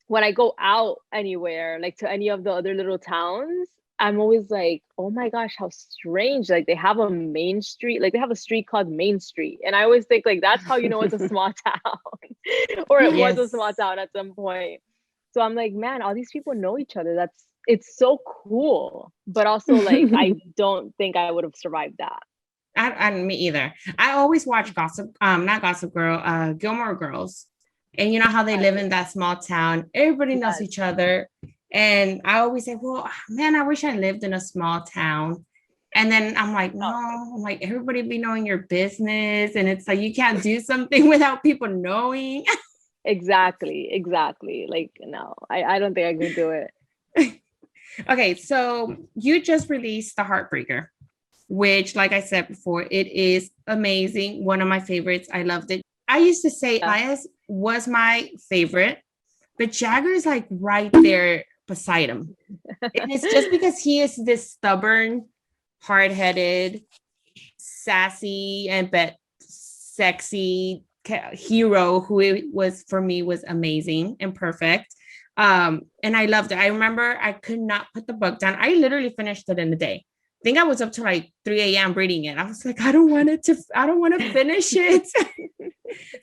when I go out anywhere, like to any of the other little towns, I'm always like, oh my gosh, how strange. Like they have a main street, like they have a street called Main Street. And I always think like that's how you know it's a small town. Or it was a small town at some point. So I'm like, man, all these people know each other. It's so cool. But also like I don't think I would have survived that. Me either. I always watch not Gossip Girl, Gilmore Girls. And you know how they live in that small town. Everybody knows each other. And I always say, well, man, I wish I lived in a small town. And then I'm like, no, I'm like, everybody be knowing your business. And it's like, you can't do something without people knowing. Exactly. Like, no, I don't think I could do it. Okay, so you just released The Heartbreaker, which, like I said before, it is amazing. One of my favorites. I loved it. I used to say Elias was my favorite, but Jagger is like right there beside him. And it's just because he is this stubborn, hard-headed, sassy, and sexy hero who it was for me was amazing and perfect. And I loved it. I remember I could not put the book down. I literally finished it in a day. I think I was up to like 3 a.m. reading it. I was like, I don't want to finish it.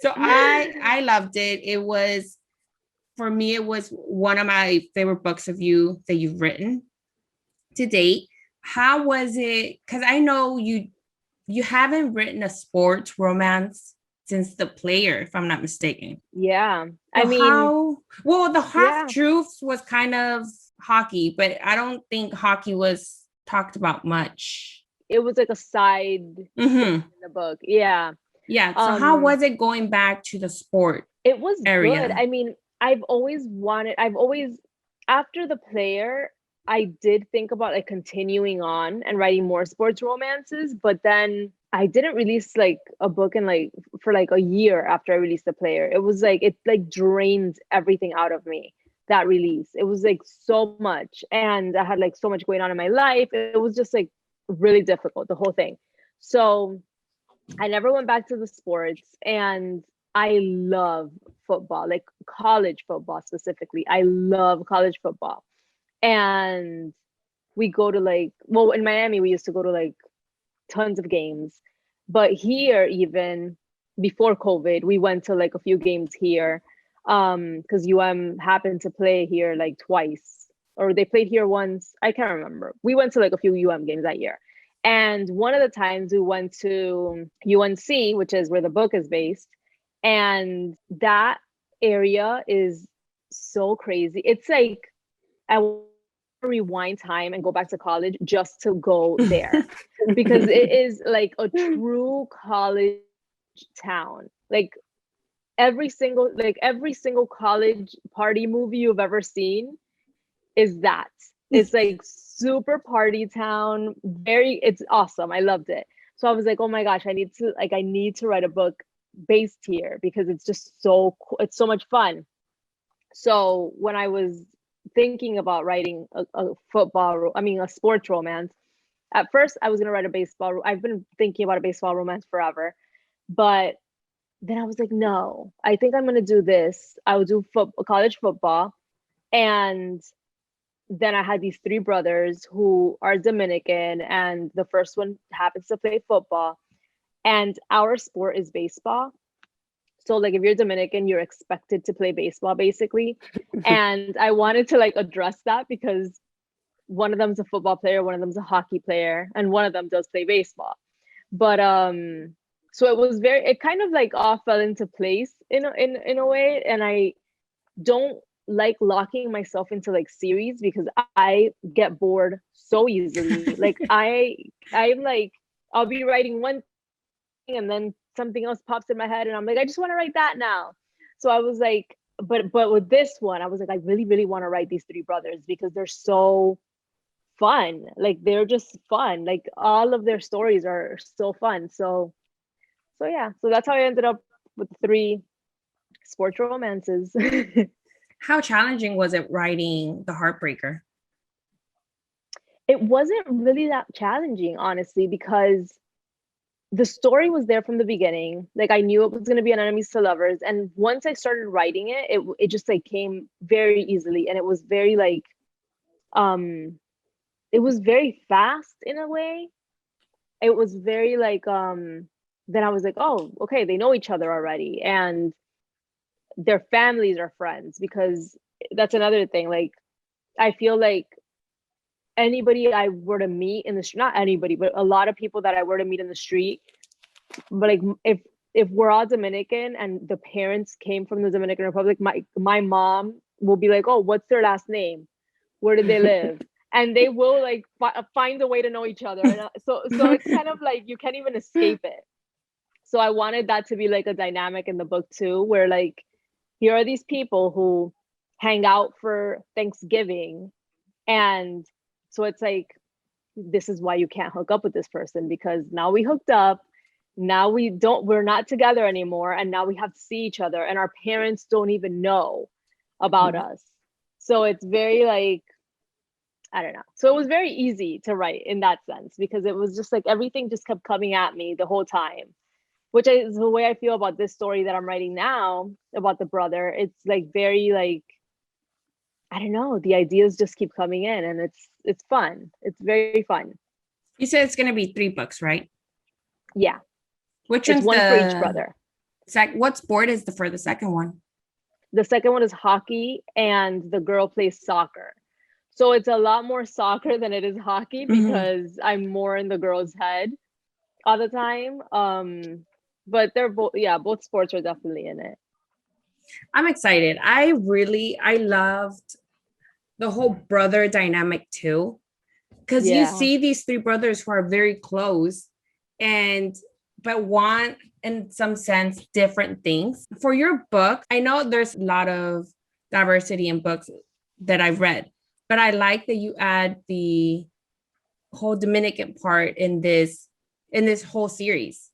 So I loved it. It was, for me, it was one of my favorite books of you that you've written to date. How was it? Because I know you haven't written a sports romance since The Player, if I'm not mistaken. Yeah. So the Half Truths was kind of hockey, but I don't think hockey was talked about much. It was like a side in the book. Yeah. Yeah. So how was it going back to the sport? It was area? Good. I mean, after The Player, I did think about like continuing on and writing more sports romances, but then I didn't release like a book for like a year after I released The Player. It was like, it like drained everything out of me, that release. It was like so much. And I had like so much going on in my life. It was just like really difficult, the whole thing. So I never went back to the sports, and I love football, like college football specifically. I love college football. And we go to in Miami, we used to go to like tons of games. But here, even before COVID, we went to like a few games here because happened to play here like twice, or they played here once. I can't remember. We went to like a few games that year. And one of the times we went to UNC, which is where the book is based. And that area is so crazy. It's like, I will rewind time and go back to college just to go there because it is like a true college town. Like every single college party movie you've ever seen is that. It's like super party town. It's awesome. I loved it. So I was like, oh my gosh, I need to write a book based here because it's just so cool. It's so much fun. So when I was thinking about writing a sports romance, at first I was going to write a baseball. I've been thinking about a baseball romance forever, but then I was like, no, I think I'm going to do this. I will do college football. And then I had these 3 brothers who are Dominican, and the first one happens to play football, and our sport is baseball. So like if you're Dominican, you're expected to play baseball basically. And I wanted to like address that because one of them's a football player, one of them's a hockey player, and one of them does play baseball. But so it kind of like all fell into place in a way. And I don't like locking myself into like series because I get bored so easily. Like I'm like, I'll be writing one thing and then something else pops in my head and I'm like, I just want to write that now. So I was like, but with this one, I was like, I really, really want to write these three brothers because they're so fun. Like they're just fun. Like all of their stories are so fun. So yeah, so that's how I ended up with three sports romances. How challenging was it writing the Heartbreaker? It wasn't really that challenging, honestly, because the story was there from the beginning. Like I knew it was going to be an enemies to lovers, and once I started writing it, it just like came very easily, and it was very like, it was very fast in a way. It was very like, then I was like, oh, okay, they know each other already, and their families are friends because that's another thing. Like I feel like anybody I were to meet in the street, not anybody, but a lot of people that I were to meet in the street, but like if we're all Dominican and the parents came from the Dominican Republic, my mom will be like, oh, what's their last name? Where did they live? And they will like find a way to know each other. And so it's kind of like you can't even escape it. So I wanted that to be like a dynamic in the book too, where like here are these people who hang out for Thanksgiving, and so it's like, this is why you can't hook up with this person because now we hooked up, now we're not together anymore, and now we have to see each other, and our parents don't even know about us. So it's very like, I don't know. So it was very easy to write in that sense because it was just like everything just kept coming at me the whole time, which is the way I feel about this story that I'm writing now about the brother. It's like very like, I don't know, the ideas just keep coming in and it's fun. It's very fun. You said it's going to be 3 books, right? Yeah. Which it's one's one for each brother. What sport is for the second one? The second one is hockey and the girl plays soccer. So it's a lot more soccer than it is hockey because I'm more in the girl's head all the time. But they're both sports are definitely in it. I'm excited. I loved the whole brother dynamic too. Because you see these 3 brothers who are very close but want in some sense different things. For your book, I know there's a lot of diversity in books that I've read, but I like that you add the whole Dominican part in this whole series.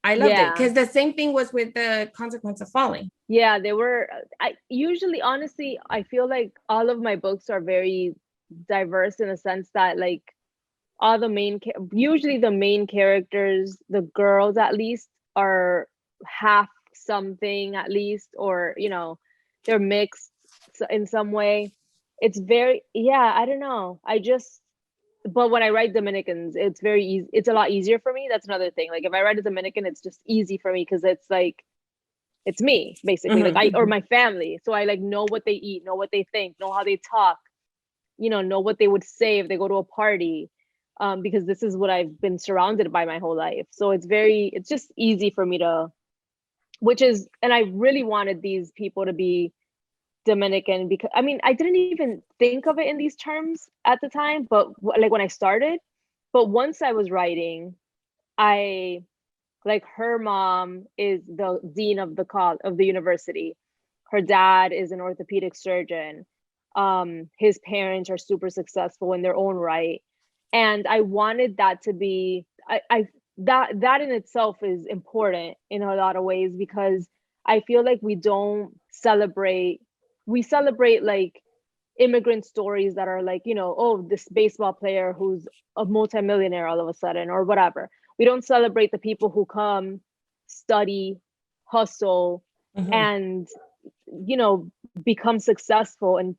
I loved it because the same thing was with the Consequence of Falling. Yeah, they were. I usually, honestly, I feel like all of my books are very diverse in a sense that like all usually the main characters, the girls at least, are half something at least, or they're mixed in some way. It's very, I don't know. But when I write Dominicans, it's very easy. It's a lot easier for me. That's another thing. Like if I write a Dominican, it's just easy for me because it's like, it's me basically, like or my family. So I like know what they eat, know what they think, know how they talk, know what they would say if they go to a party, because this is what I've been surrounded by my whole life. So it's just easy for me to, and I really wanted these people to be Dominican because I mean, I didn't even think of it in these terms at the time, but like when I started, but once I was writing, like her mom is the dean of the university. Her dad is an orthopedic surgeon. His parents are super successful in their own right. And I wanted that to be, that in itself is important in a lot of ways because I feel like we celebrate like immigrant stories that are like, oh, this baseball player who's a multimillionaire all of a sudden or whatever. We don't celebrate the people who come, study, hustle, and become successful in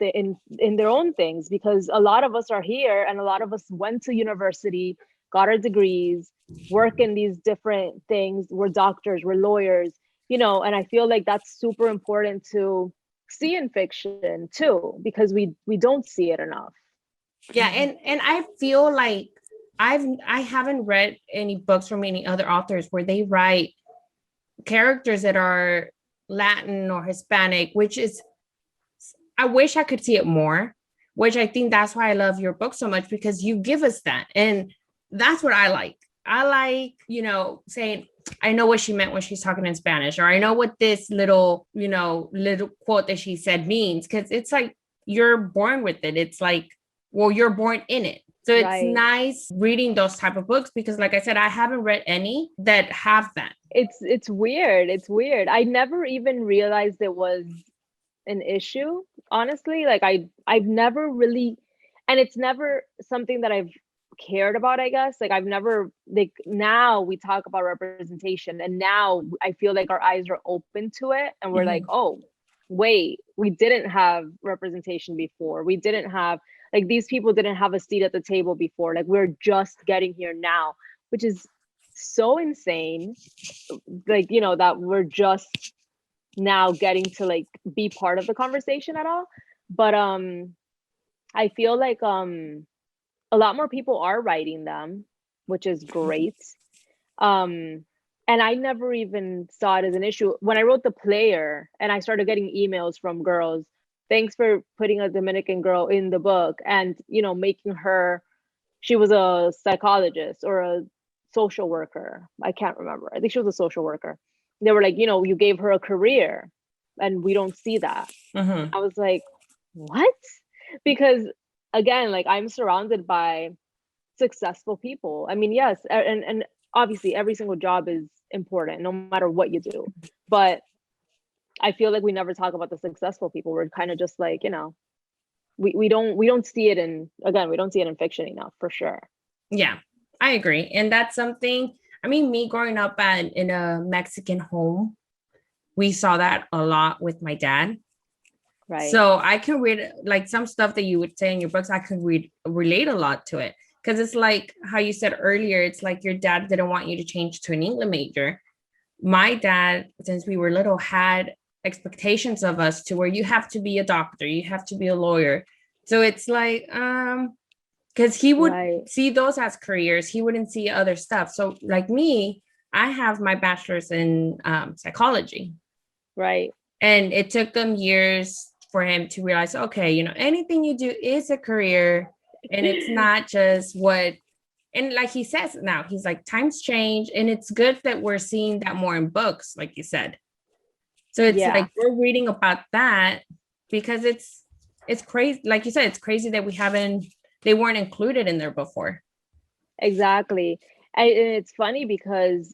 their own things, because a lot of us are here and a lot of us went to university, got our degrees, work in these different things. We're doctors, we're lawyers, and I feel like that's super important to see in fiction too, because we don't see it enough. Yeah, and I feel like I haven't read any books from any other authors where they write characters that are Latin or Hispanic, which is I wish I could see it more, which I think that's why I love your book so much, because you give us that. And that's what I like. I like, saying, I know what she meant when she's talking in Spanish, or I know what this little quote that she said means, because it's like you're born with it. It's like, well, you're born in it. So it's nice reading those type of books, because like I said, I haven't read any that have that. It's weird. It's weird. I never even realized it was an issue, honestly. Like I've never really, and it's never something that I've cared about, I guess. Like I've never, like, now we talk about representation, and now I feel like our eyes are open to it, and we're like, oh wait, we didn't have representation before. We didn't have, like, these people didn't have a seat at the table before. Like, we're just getting here now, which is so insane. Like, that we're just now getting to like be part of the conversation at all. But I feel like a lot more people are writing them, which is great. And I never even saw it as an issue. When I wrote The Player and I started getting emails from girls, thanks for putting a Dominican girl in the book, and making her, she was a psychologist or a social worker. I can't remember. I think she was a social worker. They were like, you gave her a career, and we don't see that. I was like, what? Because again, like, I'm surrounded by successful people. I mean, yes, and obviously every single job is important, no matter what you do. But I feel like we never talk about the successful people. We're kind of just like, we don't see it in, again, we don't see it in fiction enough, for sure. Yeah, I agree. And that's something, I mean, me growing up in a Mexican home, we saw that a lot with my dad. Right. So I can read, like, some stuff that you would say in your books, I could relate a lot to it. Because it's like how you said earlier, it's like your dad didn't want you to change to an English major. My dad, since we were little, had expectations of us to where you have to be a doctor, you have to be a lawyer. So it's like, because he would see those as careers, he wouldn't see other stuff. So like me, I have my bachelor's in psychology. Right. And it took them years for him to realize, okay, anything you do is a career, and it's not just what, and like he says now, he's like, times change, and it's good that we're seeing that more in books, like you said. So it's like we're reading about that, because it's crazy. Like you said, it's crazy that they weren't included in there before. Exactly. And it's funny because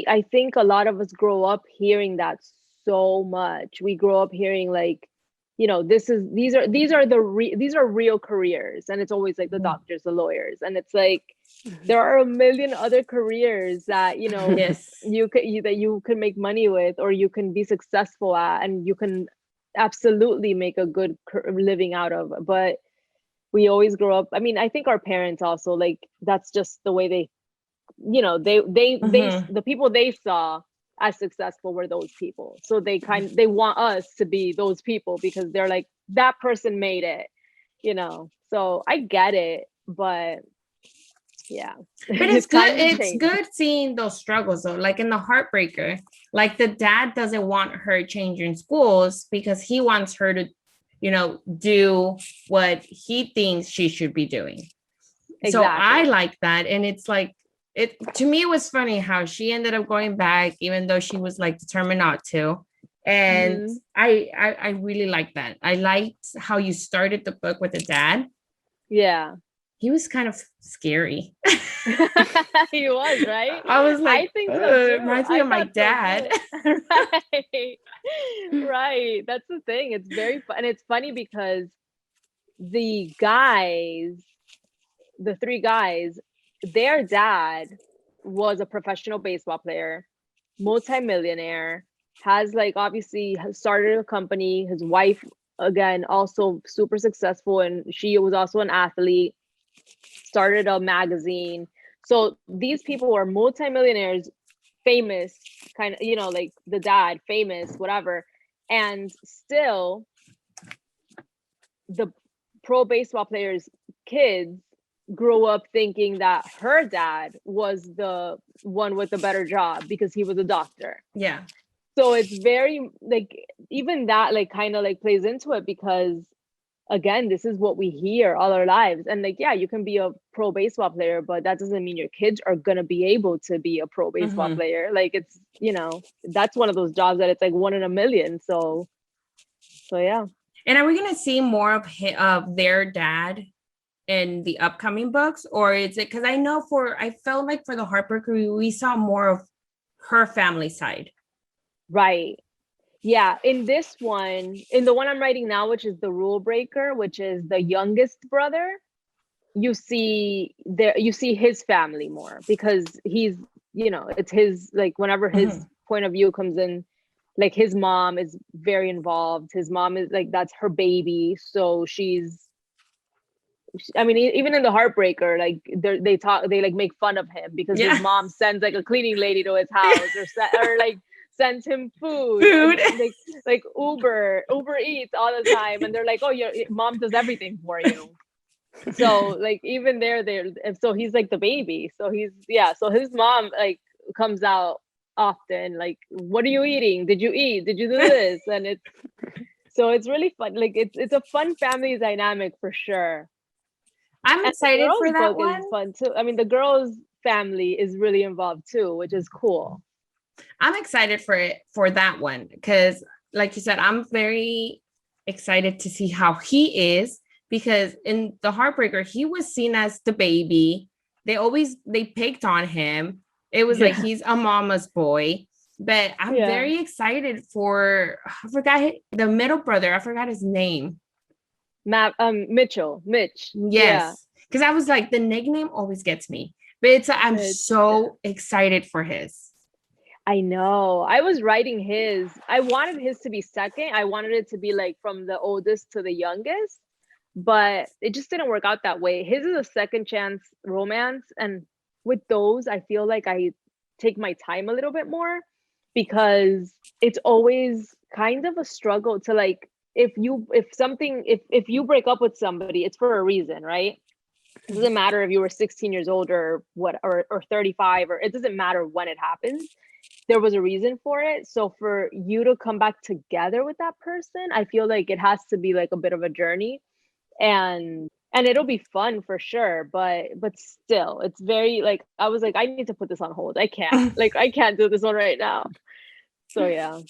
I think a lot of us grow up hearing that so much. We grow up hearing like, these are real careers, and it's always like the doctors, the lawyers, and it's like there are a million other careers that yes, you can make money with, or you can be successful at, and you can absolutely make a good living out of. But we always grow up, I mean, I think our parents also, like, that's just the way they, the people they saw as successful were those people. So they want us to be those people, because they're like, that person made it, so I get it. But yeah, but it's good. It's good seeing those struggles though. Like in the Heartbreaker, like the dad doesn't want her changing schools because he wants her to, do what he thinks she should be doing. Exactly. So I like that. And it's like, to me, it was funny how she ended up going back, even though she was like determined not to. And I really liked that. I liked how you started the book with the dad. Yeah. He was kind of scary. He was, right? I was like, I think so too. Reminds me of my dad. So right. That's the thing. It's very fun. And it's funny because the three guys, their dad was a professional baseball player, multi-millionaire, has like obviously started a company. His wife, again, also super successful, and she was also an athlete, started a magazine. So these people were multi-millionaires, famous, kind of, like the dad, famous, whatever. And still the pro baseball players' kids grew up thinking that her dad was the one with the better job because he was a doctor. Yeah. So it's very like, even that like kind of like plays into it, because again, this is what we hear all our lives. And like, yeah, you can be a pro baseball player, but that doesn't mean your kids are gonna be able to be a pro baseball player. Like, it's, that's one of those jobs that it's like 1 in a million. So yeah. And are we gonna see more of their dad in the upcoming books, or is it, because I felt like for the Heartbreaker we saw more of her family side. Right. Yeah. In this one, in the one I'm writing now, which is the Rule Breaker, which is the youngest brother, you see his family more, because he's, it's his, like, whenever his point of view comes in, like, his mom is very involved. His mom is like, that's her baby. So I mean, even in the Heartbreaker, like, they like make fun of him because his mom sends like a cleaning lady to his house, or like sends him food. And, like Uber Eats all the time, and they're like, oh, your mom does everything for you. So like, even there, so he's like the baby. So so his mom like comes out often, like, what are you eating? Did you eat? Did you do this? And it's really fun. Like, it's a fun family dynamic for sure. I'm excited for that one. Is fun too. I mean, the girls' family is really involved too, which is cool. I'm excited for that one because, like you said, I'm very excited to see how he is, because in the Heartbreaker, he was seen as the baby. They picked on him. It was like he's a mama's boy. But I'm very excited for, I forgot the middle brother. I forgot his name. Mitch. Yes. Because I was like, the nickname always gets me. But I'm so excited for his. I know. I was writing his. I wanted his to be second. I wanted it to be like from the oldest to the youngest, but it just didn't work out that way. His is a second chance romance. And with those, I feel like I take my time a little bit more, because it's always kind of a struggle to, like, if you break up with somebody, it's for a reason, right? It doesn't matter if you were 16 years old or 35, or it doesn't matter when it happens. There was a reason for it. So for you to come back together with that person, I feel like it has to be like a bit of a journey, and it'll be fun for sure. But still, it's very, like, I was like, I need to put this on hold. I can't do this one right now. So yeah.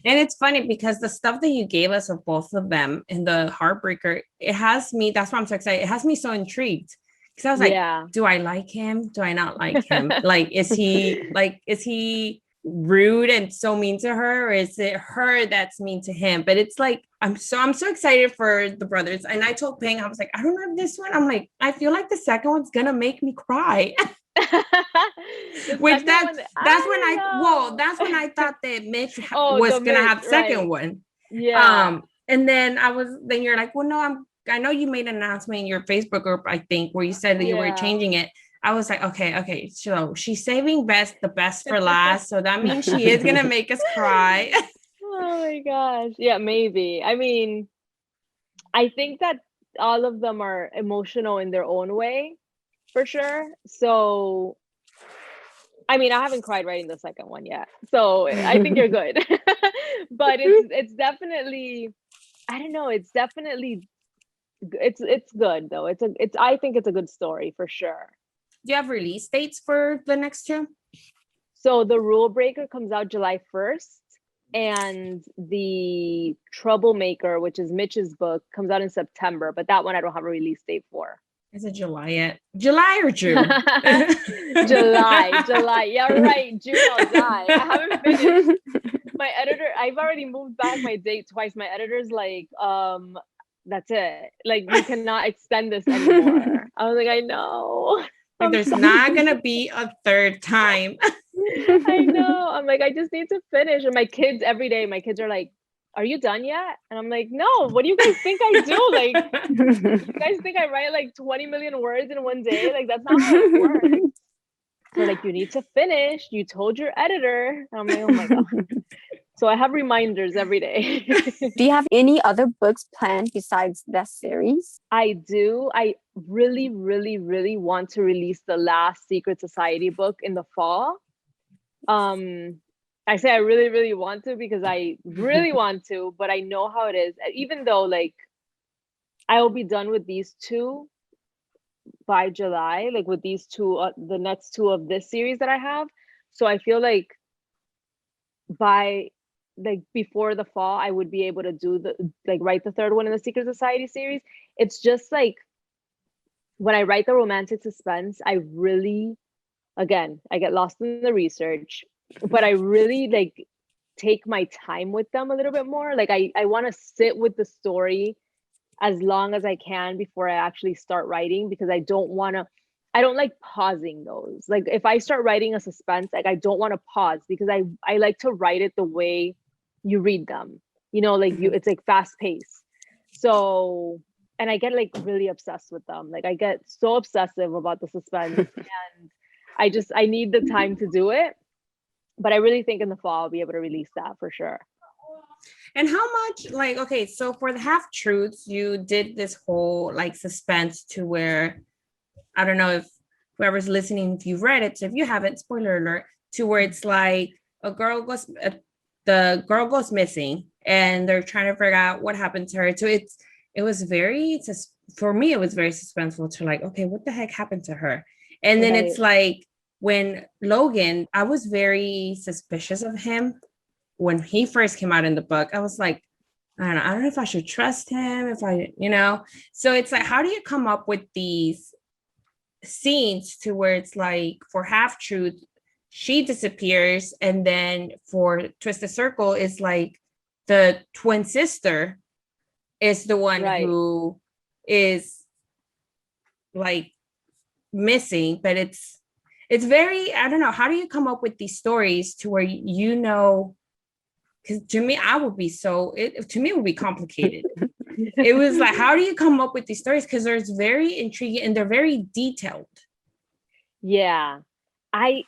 And it's funny because the stuff that you gave us of both of them in the Heartbreaker, it has me, that's why I'm so excited. It has me so intrigued. Because I was like, do I like him? Do I not like him? Like, is he rude and so mean to her, or is it her that's mean to him? But it's like, I'm so excited for the brothers. And I told Ping, I was like, I don't know if this one, I'm like, I feel like the second one's gonna make me cry. Which that's when I thought that Mitch was gonna have second one. And then you're like, well, no, I know you made an announcement in your Facebook group, I think, where you said that you were changing it. I was like, okay, so she's saving the best for last, so that means she is gonna make us cry. Oh my gosh. Yeah, maybe. I mean, I think that all of them are emotional in their own way, for sure. So I mean, I haven't cried writing the second one yet, so I think you're good. But it's definitely, I don't know, it's definitely, it's good though. I think it's a good story for sure. Do you have release dates for the next two? So the Rule Breaker comes out July 1st, and the Troublemaker, which is Mitch's book, comes out in September. But that one I don't have a release date for. Is it July yet? July or June? July. Yeah, right. June I'll die. I haven't finished. My editor, I've already moved back my date twice. My editor's like, that's it. Like, you cannot extend this anymore. I was like, I know. Like, there's not gonna be a third time. I know. I'm like, I just need to finish. And my kids, every day, my kids are like, are you done yet? And I'm like, no, what do you guys think I do? Like, you guys think I write like 20 million words in one day? Like, that's not how it works. They're like, you need to finish. You told your editor. And I'm like, oh my God. So I have reminders every day. Do you have any other books planned besides that series? I do. I really, really, really want to release the last Secret Society book in the fall. I say I really, really want to because I really want to, but I know how it is. Even though like I will be done with these two by July, like with these two, the next two of this series that I have. So I feel like by like before the fall, I would be able to do the like write the third one in the Secret Society series. It's just like when I write the romantic suspense, I really, again, I get lost in the research, but I really like take my time with them a little bit more. Like I want to sit with the story as long as I can before I actually start writing, because I don't like pausing those. Like if I start writing a suspense, like I don't want to pause because I like to write it the way you read them. You know, like it's like fast paced. So, and I get like really obsessed with them. Like I get so obsessive about the suspense and I need the time to do it. But I really think in the fall I'll be able to release that for sure. And how much, like, okay, so for the half truths, you did this whole like suspense to where, I don't know if whoever's listening, if you've read it, so if you haven't, spoiler alert, to where it's like the girl goes missing and they're trying to figure out what happened to her. So it was very, for me, it was very suspenseful to like, okay, what the heck happened to her? And then it's like when Logan, I was very suspicious of him when he first came out in the book. I was like, I don't know if I should trust him, if I, you know. So it's like, how do you come up with these scenes to where it's like for Half Truth, she disappears, and then for Twisted Circle, it's like the twin sister is the one who is like missing, but it's very, I don't know, how do you come up with these stories to where you know, because to me, to me it would be complicated. It was like, how do you come up with these stories? Because there's very intriguing and they're very detailed. Yeah, I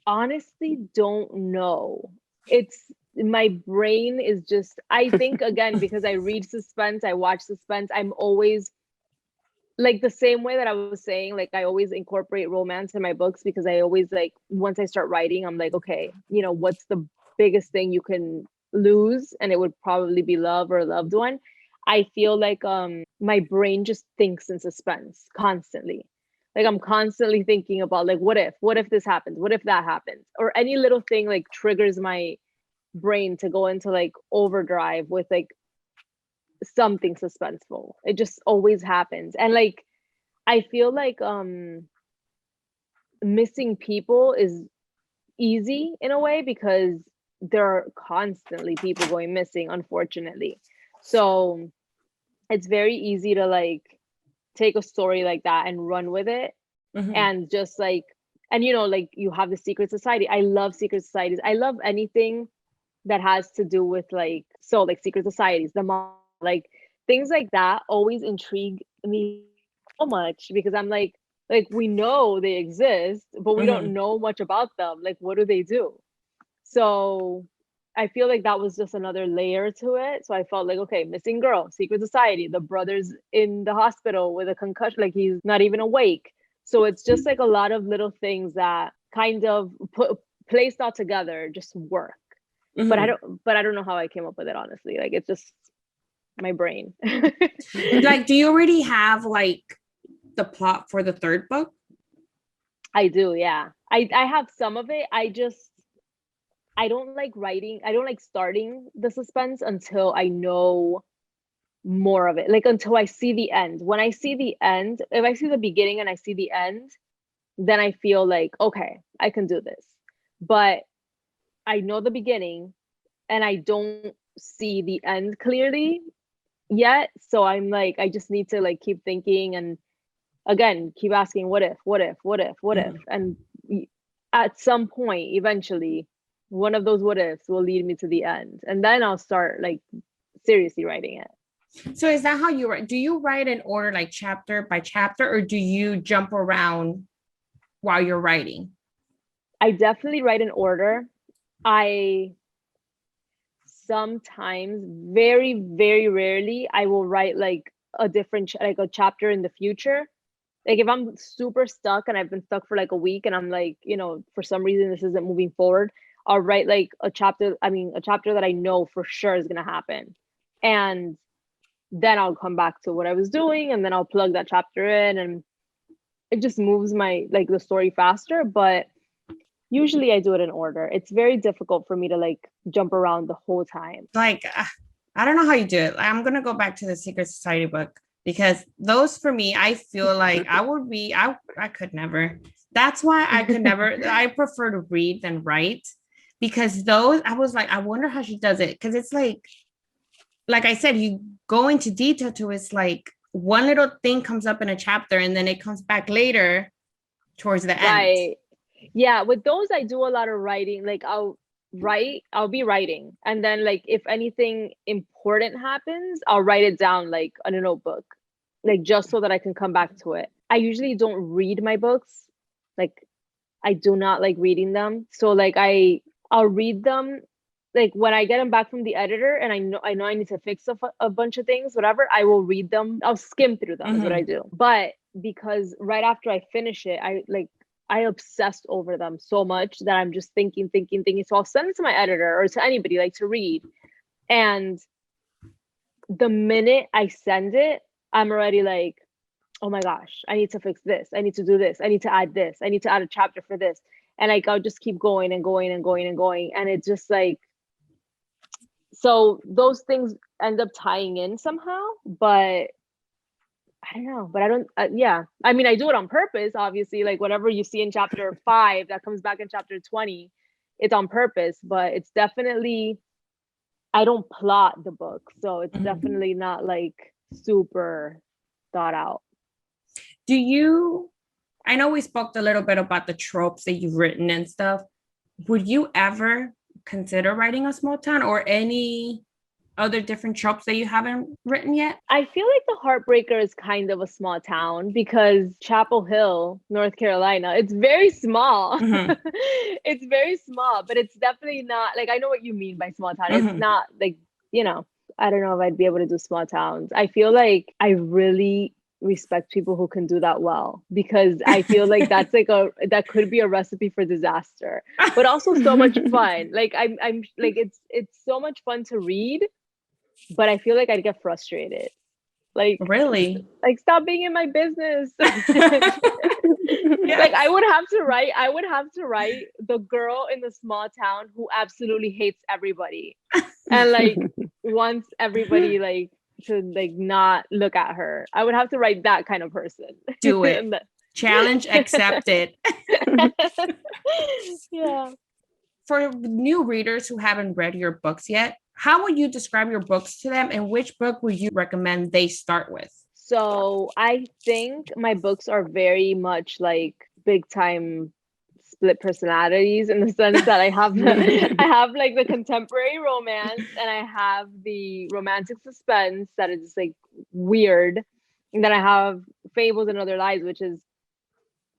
honestly don't know. It's my brain is just, I think again, because I read suspense, I watch suspense, I'm always like the same way that I was saying, like I always incorporate romance in my books because I always like, once I start writing, I'm like, okay, you know, what's the biggest thing you can lose? And it would probably be love or a loved one. I feel like my brain just thinks in suspense constantly. Like I'm constantly thinking about like, what if this happens? What if that happens? Or any little thing like triggers my brain to go into like overdrive with like something suspenseful. It just always happens. And like I feel like missing people is easy in a way because there are constantly people going missing, unfortunately. So it's very easy to like take a story like that and run with it. And just like, and you know, like you have the secret society. I love secret societies. I love anything that has to do with like, so like secret societies, like things like that always intrigue me so much because I'm like we know they exist, but we don't know much about them. Like, what do they do? So I feel like that was just another layer to it. So I felt like, okay, missing girl, secret society, the brother's in the hospital with a concussion, like he's not even awake. So it's just like a lot of little things that kind of placed all together just work. But I don't know how I came up with it, honestly. Like it's just my brain. Like, do you already have like the plot for the third book? I do, yeah. I have some of it. I don't like writing. I don't like starting the suspense until I know more of it. Like until I see the end. When I see the end, if I see the beginning and I see the end, then I feel like, okay, I can do this. But I know the beginning and I don't see the end clearly yet. So I'm like, I just need to like keep thinking and again, keep asking what if. And at some point, eventually, one of those what ifs will lead me to the end. And then I'll start like seriously writing it. So is that how you write? Do you write in order like chapter by chapter, or do you jump around while you're writing? I definitely write in order. I sometimes, very, very rarely, I will write like a different, like a chapter in the future. Like if I'm super stuck and I've been stuck for like a week and I'm like, you know, for some reason this isn't moving forward, I'll write like a chapter that I know for sure is going to happen. And then I'll come back to what I was doing, and then I'll plug that chapter in, and it just moves my like the story faster. But usually I do it in order. It's very difficult for me to like jump around the whole time. Like, I don't know how you do it. I'm going to go back to the Secret Society book, because those for me, I feel like I could never. That's why I could never. I prefer to read than write, because those, I was like, I wonder how she does it. Because it's like I said, you go into detail to, it's like one little thing comes up in a chapter and then it comes back later towards the end. Right. Yeah. With those, I do a lot of writing. Like I'll be writing. And then like, if anything important happens, I'll write it down like on a notebook, like just so that I can come back to it. I usually don't read my books. Like I do not like reading them. So like I'll read them like when I get them back from the editor, and I know I need to fix a bunch of things, whatever, I will read them. I'll skim through them is what I do. But because right after I finish it, I obsessed over them so much that I'm just thinking. So I'll send it to my editor or to anybody like to read. And the minute I send it, I'm already like, oh my gosh, I need to fix this. I need to do this. I need to add this. I need to add a chapter for this. And like, I'll just keep going and going and going and going. And it's just like, so those things end up tying in somehow, but I don't know, but I don't, yeah. I mean, I do it on purpose, obviously, like whatever you see in chapter 5 that comes back in chapter 20, it's on purpose, but it's definitely, I don't plot the book. So it's definitely not like super thought out. I know we spoke a little bit about the tropes that you've written and stuff. Would you ever consider writing a small town or any other different tropes that you haven't written yet? I feel like the Heartbreaker is kind of a small town because Chapel Hill, North Carolina, it's very small. It's very small, but it's definitely not like, I know what you mean by small town. It's not like, I don't know if I'd be able to do small towns. I feel like I really respect people who can do that well, because I feel like that's like that could be a recipe for disaster, but also so much fun. Like I'm like, it's so much fun to read, but I feel like I'd get frustrated. Like, really? Like, stop being in my business. Like I would have to write the girl in the small town who absolutely hates everybody and like wants everybody like to like not look at her. I would have to write that kind of person. Do it. Challenge accepted. Yeah. For new readers who haven't read your books yet, how would you describe your books to them, and which book would you recommend they start with? So I think my books are very much like big time split personalities, in the sense that I have like the contemporary romance, and I have the romantic suspense that is just like weird, and then I have Fables and Other Lies, which is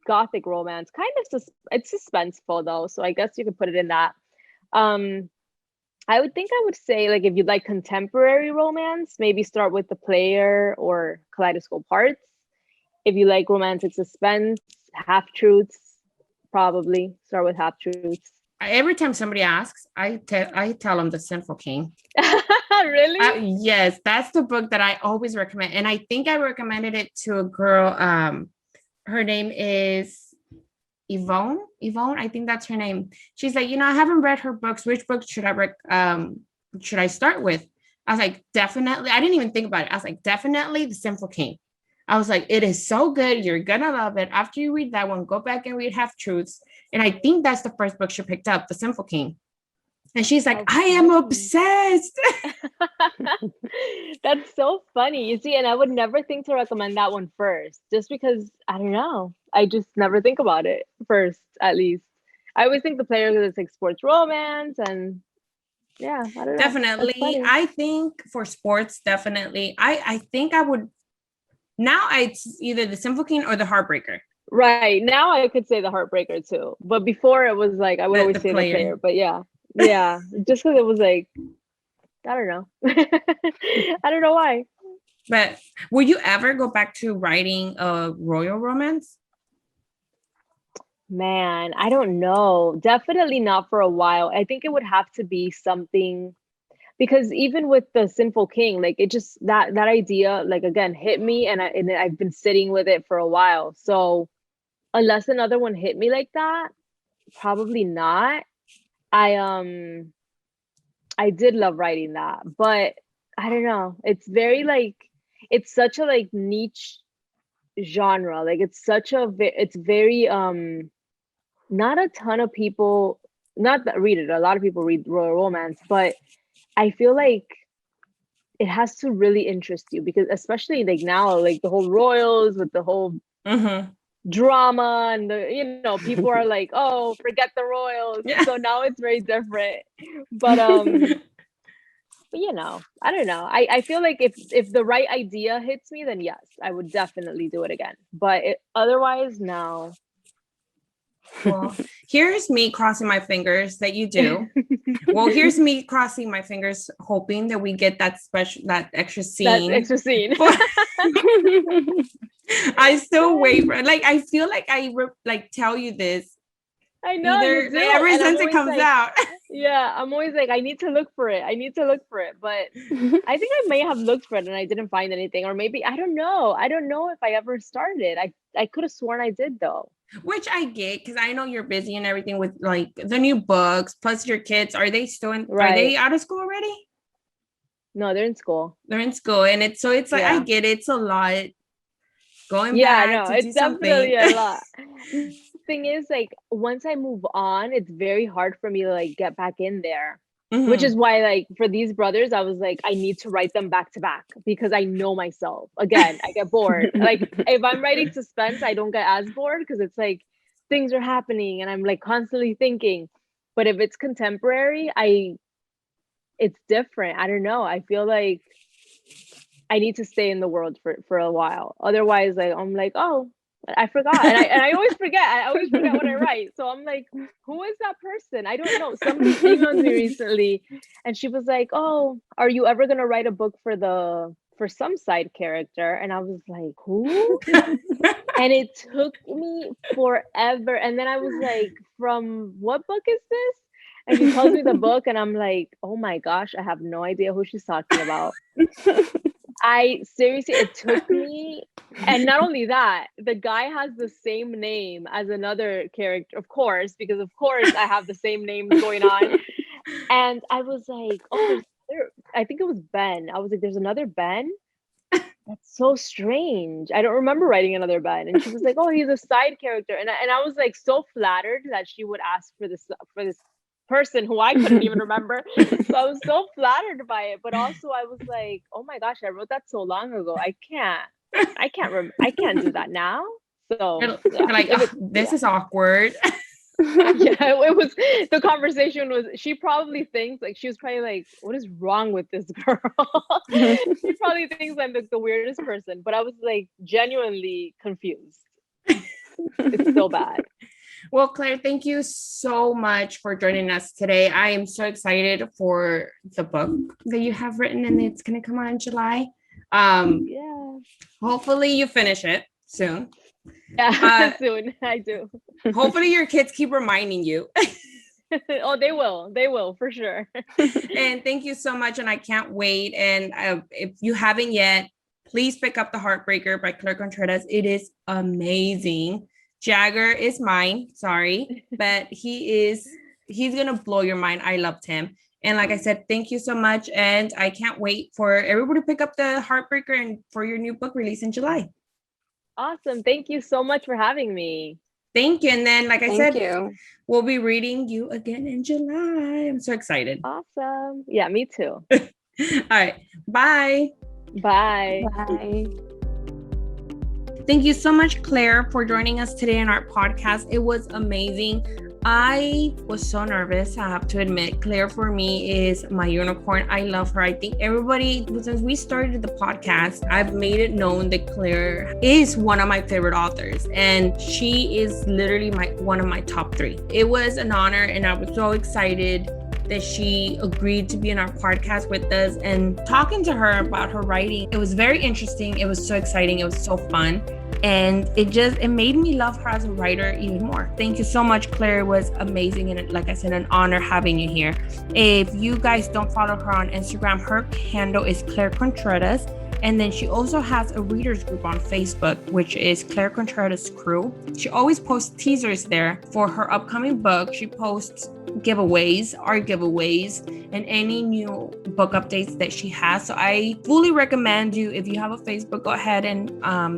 gothic romance, kind of it's suspenseful though, so I guess you could put it in that. I would say, like, if you'd like contemporary romance, maybe start with The Player or Kaleidoscope Hearts. If you like romantic suspense, Half Truths, probably start with Half Truths. Every time somebody asks, I tell them The Sinful King. Really? Yes, that's the book that I always recommend. And I think I recommended it to a girl. Her name is Yvonne, I think that's her name. She's like, I haven't read her books. Which book should I start with? I was like, definitely. I didn't even think about it. I was like, definitely The Sinful King. I was like, it is so good. You're gonna love it. After you read that one, go back and read Half Truths. And I think that's the first book she picked up, The Sinful King. And she's like, I am obsessed. That's so funny. You see, and I would never think to recommend that one first, just because, I don't know. I just never think about it first, at least. I always think The Player, because it's like sports romance, and yeah, I don't know. Definitely. I think for sports, definitely. I think I would, now it's either The Sinful King or The Heartbreaker. Right. Now I could say The Heartbreaker too. But before it was like, I would always say The Player. But yeah. Yeah. Just because it was like, I don't know. I don't know why. But will you ever go back to writing a royal romance? Man, I don't know. Definitely not for a while. I think it would have to be something, because even with the Sinful King, like it just that idea, like again, hit me, and I've been sitting with it for a while. So unless another one hit me like that, probably not. I did love writing that, but I don't know. It's very like, it's such a like niche genre. Like it's such a it's very not a ton of people, not that read it. A lot of people read royal romance, but I feel like it has to really interest you, because especially like now, like the whole royals with the whole drama and the people are like, oh, forget the royals. Yeah. So now it's very different. But I don't know. I feel like if the right idea hits me, then yes, I would definitely do it again. But otherwise, no. Well, here's me crossing my fingers that you do. Well, here's me crossing my fingers, hoping that we get that extra scene. That extra scene. I still wait for, like, I feel like I tell you this. I know. Ever since it comes out. Yeah, I'm always like, I need to look for it. But I think I may have looked for it and I didn't find anything. Or maybe, I don't know. I don't know if I ever started. I could have sworn I did though. Which I get, because I know you're busy and everything with like the new books, plus your kids. Are they still in, Are they out of school already? No, they're in school. They're in school. And it's like, yeah. I get it. It's a lot. Going back to it's do definitely something. a lot. Thing is, like, once I move on, it's very hard for me to like get back in there. Mm-hmm. Which is why, like, for these brothers, I was like, I need to write them back to back, because I know myself. Again, I get bored. Like, if I'm writing suspense, I don't get as bored, because it's like things are happening and I'm like constantly thinking. But if it's contemporary, it's different. I don't know. I feel like I need to stay in the world for a while. Otherwise, like, I'm like, oh, I forgot. And I always forget. I always forget what I write. So I'm like, who is that person? I don't know. Somebody emailed me recently and she was like, oh, are you ever going to write a book for some side character? And I was like, who? And it took me forever. And then I was like, from what book is this? And she tells me the book and I'm like, oh my gosh, I have no idea who she's talking about. Seriously, it took me, and not only that, the guy has the same name as another character, of course, because of course I have the same name going on. And I was like, oh, I think it was Ben. I was like, there's another Ben? That's so strange. I don't remember writing another Ben. And she was like, oh, he's a side character. And I was like so flattered that she would ask for this person who I couldn't even remember. So I was so flattered by it, but also I was like, oh my gosh, I wrote that so long ago. I can't do that now. So this is awkward. It was, the conversation was, she probably thinks, like, she was probably like, what is wrong with this girl? She probably thinks I'm like the weirdest person, but I was like genuinely confused. It's so bad. Well, Claire, thank you so much for joining us today. I am so excited for the book that you have written, and it's going to come out in July. Hopefully you finish it soon. Yeah, soon. I do. Hopefully your kids keep reminding you. Oh, they will for sure. And thank you so much. And I can't wait. And if you haven't yet, please pick up The Heartbreaker by Claire Contreras. It is amazing. Jagger is mine, sorry, but he's gonna blow your mind. I loved him. And like I said, thank you so much. And I can't wait for everybody to pick up The Heartbreaker and for your new book release in July. Awesome. Thank you so much for having me. Thank you. And then, like I said, we'll be reading you again in July. I'm so excited. Awesome. Yeah, me too. All right. Bye. Bye. Bye. Thank you so much, Claire, for joining us today on our podcast. It was amazing. I was so nervous, I have to admit. Claire, for me, is my unicorn. I love her. I think everybody, since we started the podcast, I've made it known that Claire is one of my favorite authors, and she is literally one of my top 3. It was an honor, and I was so excited that she agreed to be in our podcast with us, and talking to her about her writing. It was very interesting. It was so exciting. It was so fun. And it made me love her as a writer even more. Thank you so much, Claire. It was amazing, and like I said, an honor having you here. If you guys don't follow her on Instagram, her handle is Claire Contreras. And then she also has a readers group on Facebook, which is Claire Contreras Crew. She always posts teasers there for her upcoming book. She posts giveaways, art giveaways, and any new book updates that she has. So I fully recommend you, if you have a Facebook, go ahead and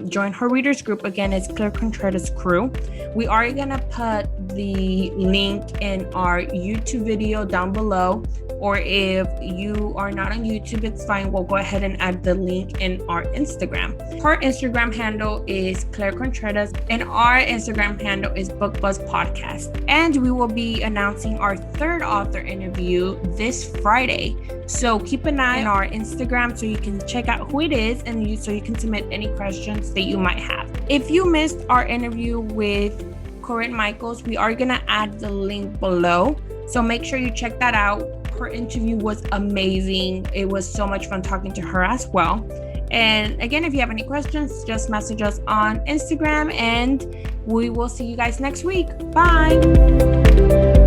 join her readers group. Again, it's Claire Contreras Crew. We are gonna put the link in our YouTube video down below, or if you are not on YouTube, it's fine. We'll go ahead and add the link in our Instagram. Her Instagram handle is Claire Contreras, and our Instagram handle is Book Buzz Podcast. And we will be announcing our third author interview this Friday. So keep an eye on our Instagram so you can check out who it is, and so you can submit any questions that you might have. If you missed our interview with Corinne Michaels, we are gonna add the link below. So make sure you check that out. Her interview was amazing. It was so much fun talking to her as well. And again, if you have any questions, just message us on Instagram, and we will see you guys next week. Bye.